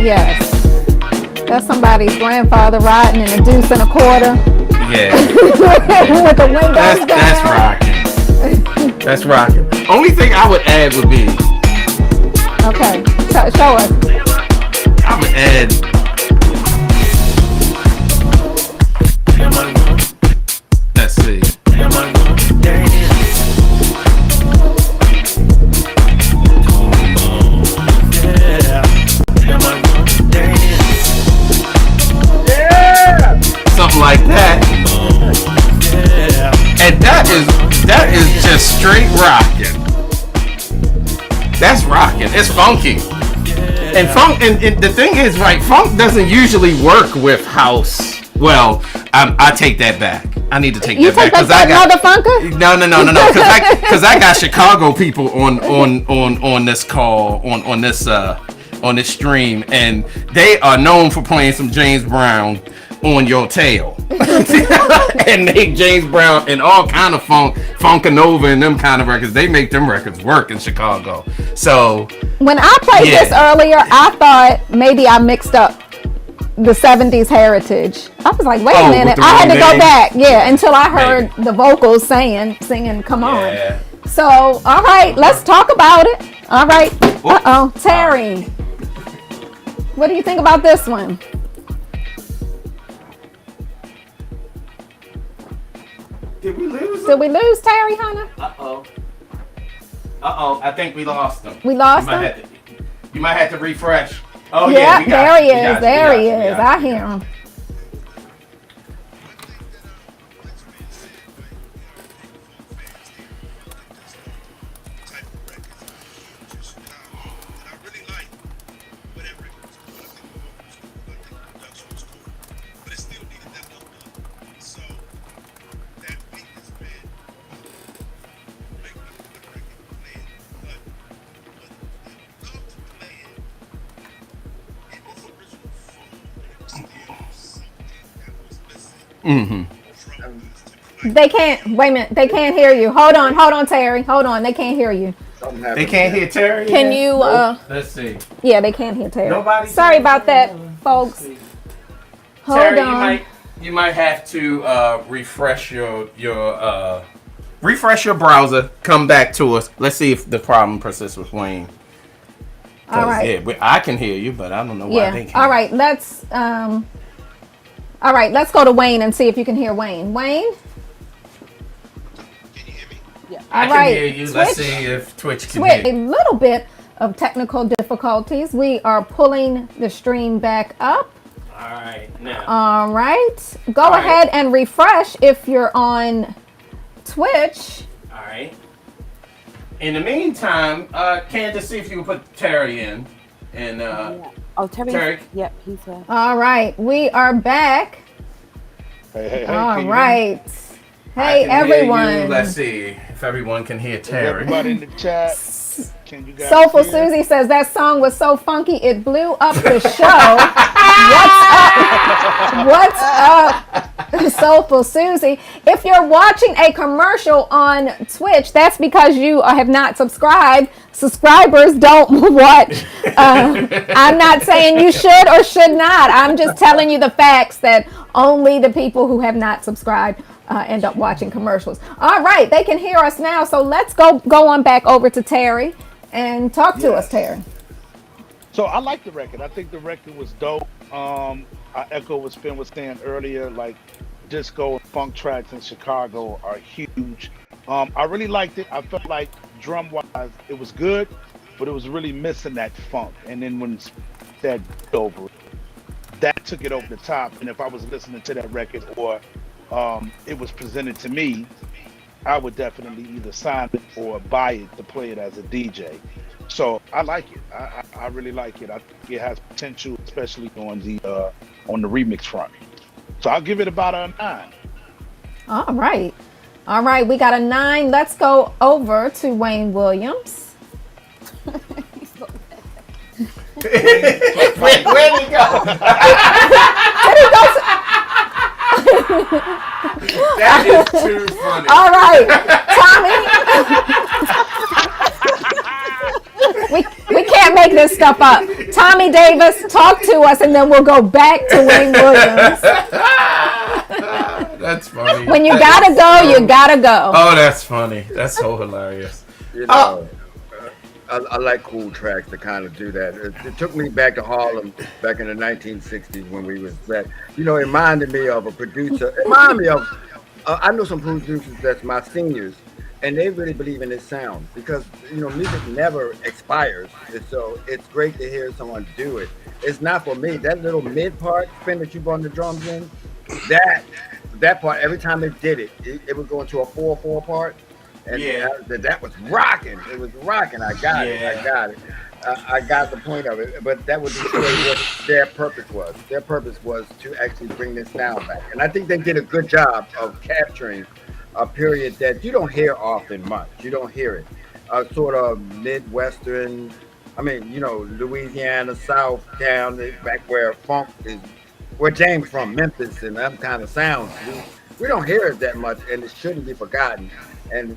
Yes. That's somebody's grandfather riding in a deuce and a quarter. Yeah. With the windows down. That's rocking. That's rocking. Only thing I would add would be. Okay. Show us. I would add. Let's see. Something like that. And that is just straight rocking. That's rocking. It's funky. And funk, and the thing is, right, funk doesn't usually work with house. Well, I take that back. I need to take that back because I got motherfucker. No, because I got Chicago people on this call on this stream, and they are known for playing some James Brown on your tail. And they James Brown and all kind of Funkanova and them kind of records. They make them records work in Chicago. So when I played this earlier, I thought maybe I mixed up the 70s heritage. I was like, wait a minute. I had to go back. Yeah, until I heard the vocals singing Come On. So, all right, let's talk about it. All right. Uh-oh. Terry. What do you think about this one? Did we lose him? Did we lose Terry, Hunter? Uh-oh. I think we lost him. We lost him? You might have to refresh. Oh, yeah, there he is. There he is. I hear him. Mm-hmm. They can't. Wait a minute. They can't hear you. Hold on, Terry. Hold on. They can't hear you. They can't hear Terry. Can you? Let's see. Yeah, they can't hear Terry. Nobody. Sorry about that, folks. Hold Terry, on. you might have to refresh your browser. Come back to us. Let's see if the problem persists with Wayne. All right. Yeah, I can hear you, but I don't know why they can't. All right. Let's go to Wayne and see if you can hear Wayne. Wayne? Can you hear me? Yeah. I can hear you. Let's see if Twitch can hear you. A little bit of technical difficulties. We are pulling the stream back up. All right. Now. All right. Go ahead and refresh if you're on Twitch. All right. In the meantime, Candace, see if you can put Terry in. And Terry. Yep, he's here. All right, we are back. Hey. All right. Hey, everyone. Let's see if everyone can hear Terry. Everybody in the chat. Can you guys Soulful hear? Susie says that song was so funky it blew up the show. What's up, Soulful Susie? If you're watching a commercial on Twitch, that's because you have not subscribed. Subscribers don't watch. I'm not saying you should or should not. I'm just telling you the facts that only the people who have not subscribed end up watching commercials. All right, they can hear us now, so let's go on back over to Terry and talk to us, Terry. So I like the record. I think the record was dope. I echo what Spen was saying earlier, like disco and funk tracks in Chicago are huge. I really liked it. I felt like drum-wise, it was good, but it was really missing that funk. And then when that over it, that took it over the top. And if I was listening to that record or it was presented to me, I would definitely either sign it or buy it to play it as a DJ. So I like it. I really like it. I think it has potential, especially on the remix front. So I'll give it about a 9. All right, we got a 9. Let's go over to Wayne Williams. Where'd he go? That is too funny. All right, Tommy. we can't make this stuff up. Tommy Davis, talk to us, and then we'll go back to Wayne Williams. That's funny. When you gotta go, you gotta go. Oh, that's funny. That's so hilarious. You know, I like cool tracks to kind of do that. It took me back to Harlem back in the 1960s when we was back. You know, it reminded me of a producer. It reminded me of, I know some producers that's my seniors, and they really believe in this sound because, you know, music never expires. And so it's great to hear someone do it. It's not for me. That little mid part, Spen, that you brought the drums in, that part, every time they did it, it would go into a 4/4 part. And that was rocking. It was rocking. I got it. I got the point of it. But that would be what their purpose was. Their purpose was to actually bring this sound back. And I think they did a good job of capturing a period that you don't hear often much. You don't hear it. Sort of Midwestern, I mean, you know, Louisiana, South down back where funk is, where James from, Memphis and them kind of sounds. We don't hear it that much, and it shouldn't be forgotten. And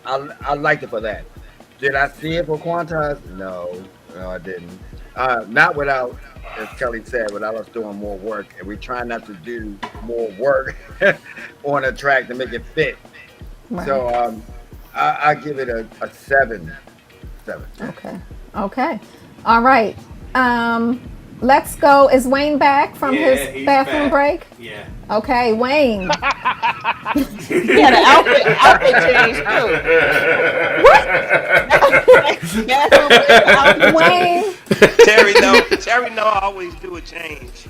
I liked it for that. Did I see it for Quantize? No, I didn't. Not without, as Kelly said, without us doing more work. And we try not to do more work on a track to make it fit. Right. So I give it a 7. Okay. All right. Let's go. Is Wayne back from his bathroom break? Yeah. Okay, Wayne. He had an outfit change too. What? Wayne. Terry know I always do a change.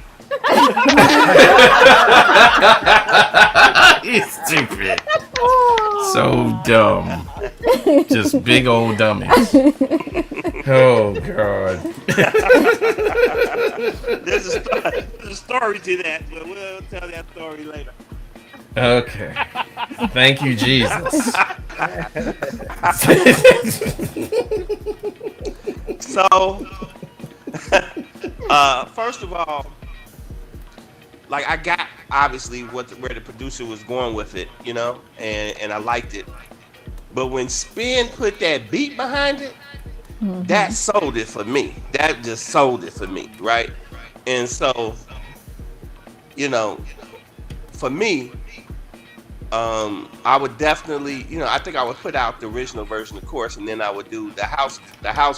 He's stupid. So dumb. Just big old dummies. Oh, God. There's a story to that, but we'll tell that story later. Okay. Thank you, Jesus. So, first of all, like I got obviously where the producer was going with it, you know, and I liked it. But when Spen put that beat behind it, that sold it for me. That just sold it for me, right? And so, you know, for me, I would definitely, you know, I think I would put out the original version, of course, and then I would do the house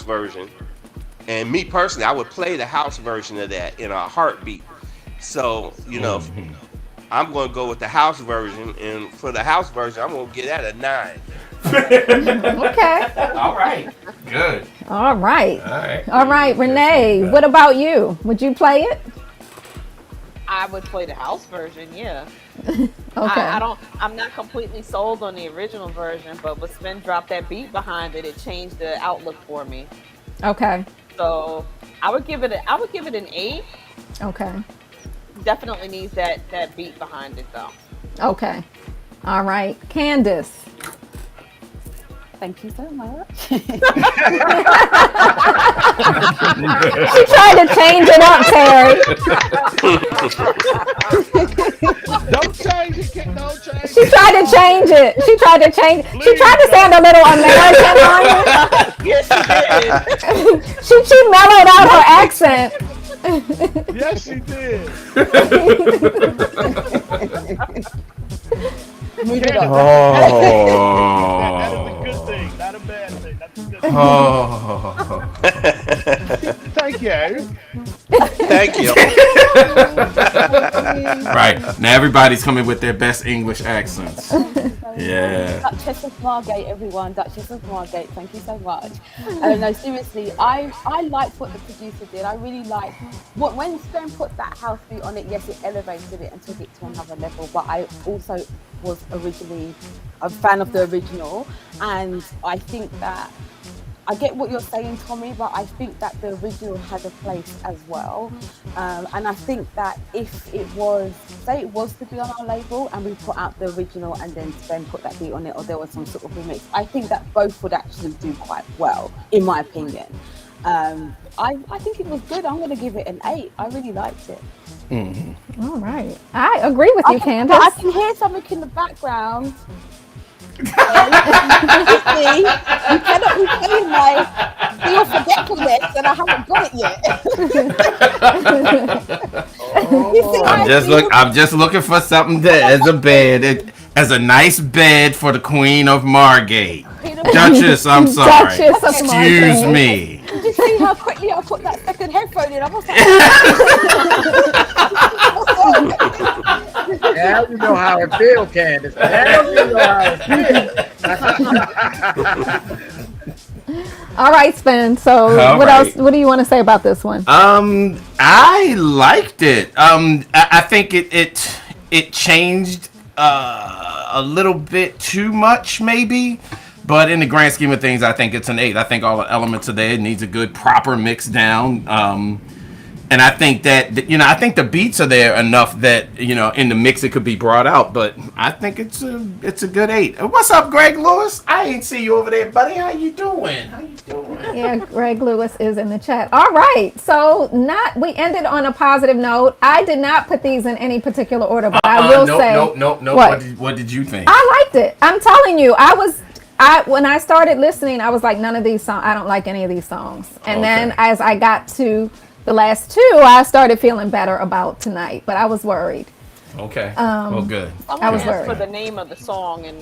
version. And me personally, I would play the house version of that in a heartbeat. So, you know, I'm going to go with the house version, and for the house version, I'm going to get that a 9. Okay. All right. Good. All right, Renee. What about you? Would you play it? I would play the house version, yeah. Okay. I'm not completely sold on the original version, but when Spen dropped that beat behind it, it changed the outlook for me. Okay. So I would give it an 8. Okay. Definitely needs that beat behind it though. Okay. All right. Candace. Thank you so much. She tried to change it up, Terry. Don't change it, kid. Don't change it. She tried to change it. She tried to sound a little American on you. Yes, she did. She mellowed out her accent. Yes, she did. Move it up. That is a good thing, not a bad thing. That's a good thing. Thank you. Thank you. Right. Now everybody's coming with their best English accents. Yeah. Duchess of Margate, everyone. Duchess of Margate, thank you so much. No, seriously, I liked what the producer did. I really liked when Spen put that house beat on it. Yes, it elevated it and took it to another level. But I also was originally a fan of the original, and I think that I get what you're saying, Tommy, but I think that the original had a place as well. And I think that if it was, say it was to be on our label and we put out the original and then Spen put that beat on it, or there was some sort of remix, I think that both would actually do quite well, in my opinion. I think it was good. I'm going to give it an 8. I really liked it. All right. I agree with you, Candace. I can hear something in the background. See, you cannot be playing my feel forgetfulness, and I haven't got it yet. You see how I feel? I'm just looking for something as a bed, as a nice bed for the Queen of Margate. Duchess, I'm sorry. Duchess of Excuse Margate. me. Did you see how quickly I put that second headphone in? I was like, Now you know how it feels, Candace. Now you know how it feels. All right, Spen. So All what right. else? What do you want to say about this one? I liked it. I think it changed a little bit too much, maybe. But in the grand scheme of things, I think it's an 8. I think all the elements are there. It needs a good, proper mix down. And I think that, I think the beats are there enough that, in the mix it could be brought out. But I think it's a good 8. What's up, Greg Lewis? I ain't see you over there, buddy. How you doing? Yeah, Greg Lewis is in the chat. All right. So we ended on a positive note. I did not put these in any particular order, but I will say. No. What did you think? I liked it. I'm telling you, when I started listening, I was like, none of these songs, I don't like any of these songs. And then as I got to the last 2, I started feeling better about tonight, but I was worried. Okay. Good. I was worried. for the name of the song in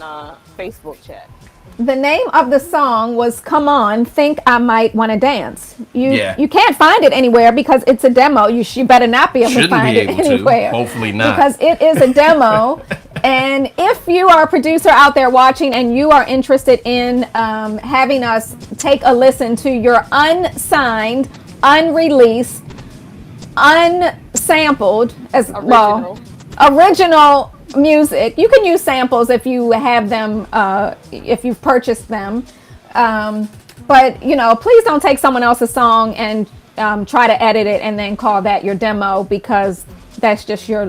Facebook chat. The name of the song was "Come On, Think I Might Want to Dance." You can't find it anywhere because it's a demo. You better not be able to find it anywhere. Hopefully not. Because it is a demo. And if you are a producer out there watching and you are interested in having us take a listen to your unsigned, unreleased, unsampled original music, you can use samples if you have them, if you've purchased them, but please don't take someone else's song and try to edit it and then call that your demo, because that's just your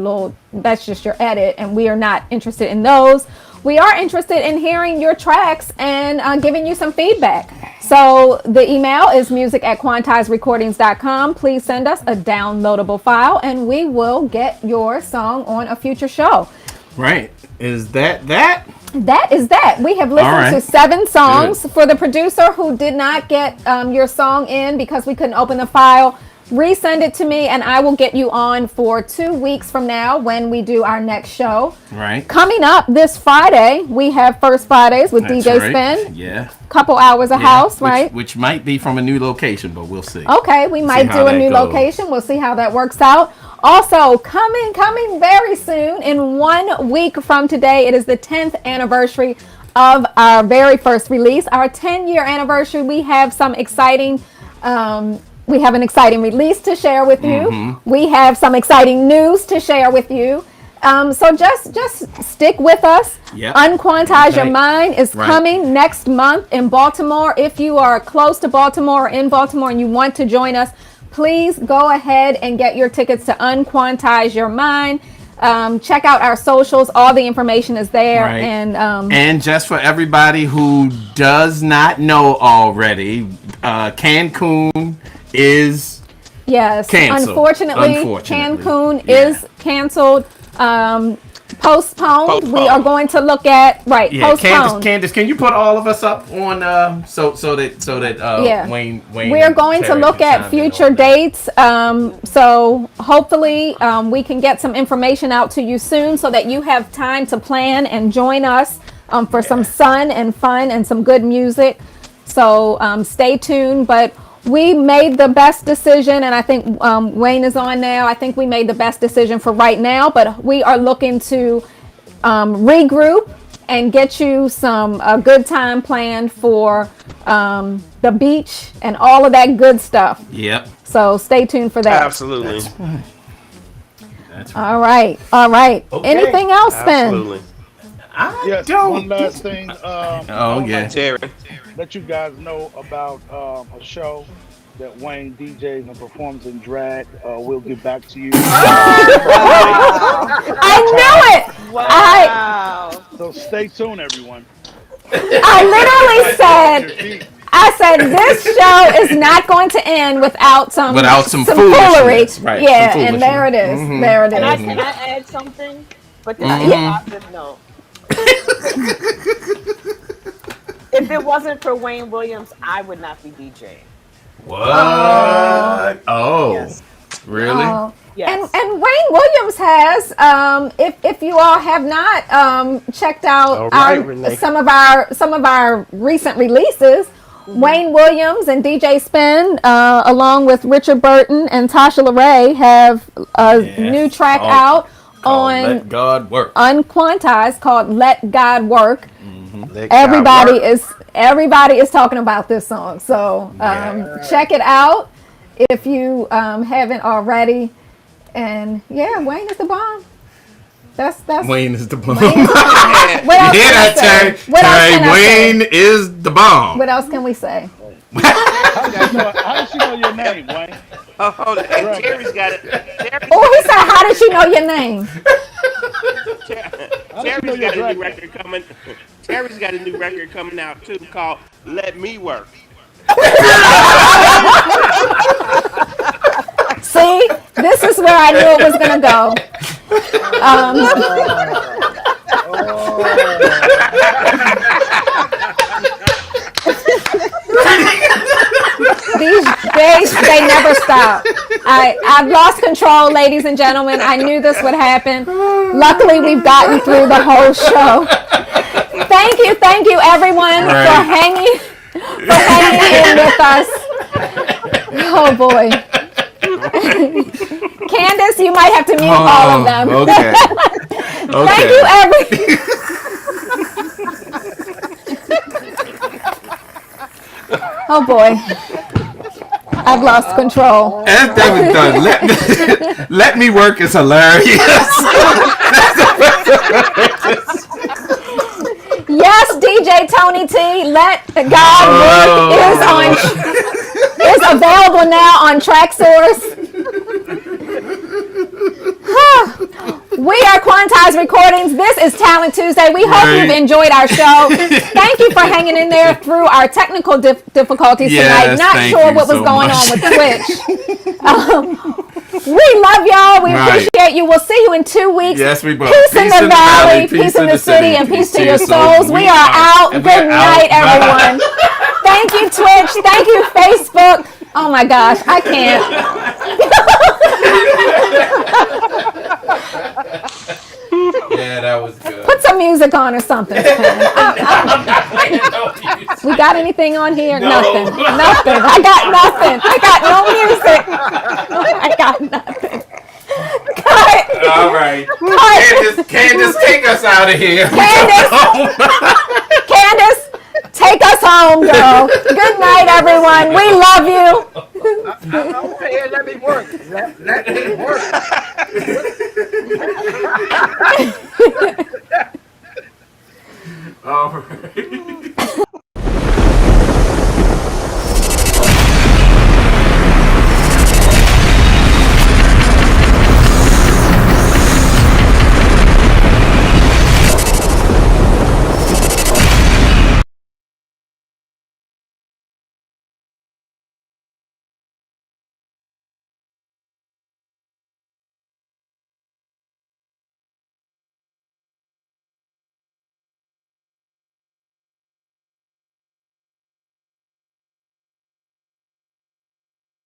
edit, and we are not interested in those. We are interested in hearing your tracks and giving you some feedback. So the email is music@quantizerecordings.com. Please send us a downloadable file and we will get your song on a future show. Right. Is that? That is that. We have listened to 7 songs. Good. For the producer who did not get your song in because we couldn't open the file, resend it to me and I will get you on for 2 weeks from now when we do our next show. Right. Coming up this Friday, we have First Fridays with DJ Spen. Yeah. Couple hours of house, right? Which might be from a new location, but we'll see. Okay, we might do a new location. We'll see how that works out. Also, coming very soon, in 1 week from today, it is the 10th anniversary of our very first release, our 10-year anniversary. We have some exciting, we have an exciting release to share with you. Mm-hmm. We have some exciting news to share with you. So just stick with us. Yep. Unquantize Your Mind is coming next month in Baltimore. If you are close to Baltimore or in Baltimore and you want to join us, please go ahead and get your tickets to Unquantize Your Mind. Check out our socials. All the information is there. Right. And just for everybody who does not know already, Cancun is canceled. Unfortunately. Cancun is canceled. Postponed. We are going to look at postponed. Candace, can you put all of us up on so that Wayne we are going to look at future dates. So hopefully we can get some information out to you soon so that you have time to plan and join us for some sun and fun and some good music. So stay tuned. But we made the best decision, and I think Wayne is on now. I think we made the best decision for right now, but we are looking to regroup and get you a good time planned for the beach and all of that good stuff. Yep. So stay tuned for that. Absolutely. That's right. All right. Okay. Anything else, Spen? Absolutely. One last thing. Terry. Let you guys know about a show that Wayne DJs and performs in drag. We'll get back to you. I knew it! Wow. So stay tuned, everyone. I literally said, this show is not going to end without some foolery. Right. Yeah, and there it is. Mm-hmm. There it is. Can I add something? But this is a positive note. If it wasn't for Wayne Williams, I would not be DJing. What? Oh, Yes. really? Yes. And Wayne Williams has, if you all have not checked out All right, Renee. some of our recent releases, Wayne Williams and DJ Spen, along with Richard Burton and Tasha LaRae, have a new track out on Let God Work. Unquantized called "Let God Work." Let God work. Everybody is talking about this song, so check it out if you haven't already. And yeah, Wayne is the bomb. That's Wayne is the bomb. Wayne is the bomb. What else You hear can I that, say? Terry? What else can I say? Wayne is the bomb. What else can we say? How does she know your name, Wayne? Oh, hold on. Hey, Terry's got it. Oh, he said, "How did she know your name?" Terry's got a new record coming. Terry's got a new record coming out too called "Let Me Work." See, this is where I knew it was gonna go. They never stop. I've lost control, ladies and gentlemen. I knew this would happen. Luckily, we've gotten through the whole show. Thank you, everyone, for hanging in with us. Oh boy. Candace, you might have to mute all of them. Okay. Thank you, everyone. Oh boy. I've lost control. And that was done. Let me work is hilarious. Yes, DJ Tony T, Let God Work is available now on TrackSource. We are Quantize Recordings. This is Talent Tuesday. We hope you've enjoyed our show. Thank you for hanging in there through our technical difficulties tonight. Not sure what was going on with Twitch. We love y'all. We appreciate you. We'll see you in 2 weeks. Yes, we will. Peace in the valley, peace in the city, and peace to your souls. We are out. Good night, everyone. Thank you, Twitch. Thank you, Facebook. Oh my gosh, I can't. Yeah, that was good. Put some music on or something. We got anything on here? No. Nothing. I got nothing. I got no music. I got nothing. Cut. All right. Cut. Candace, take us out of here. Candace, take us home, girl. Good night, everyone. We love you. Okay, let me work. Let me work. All right.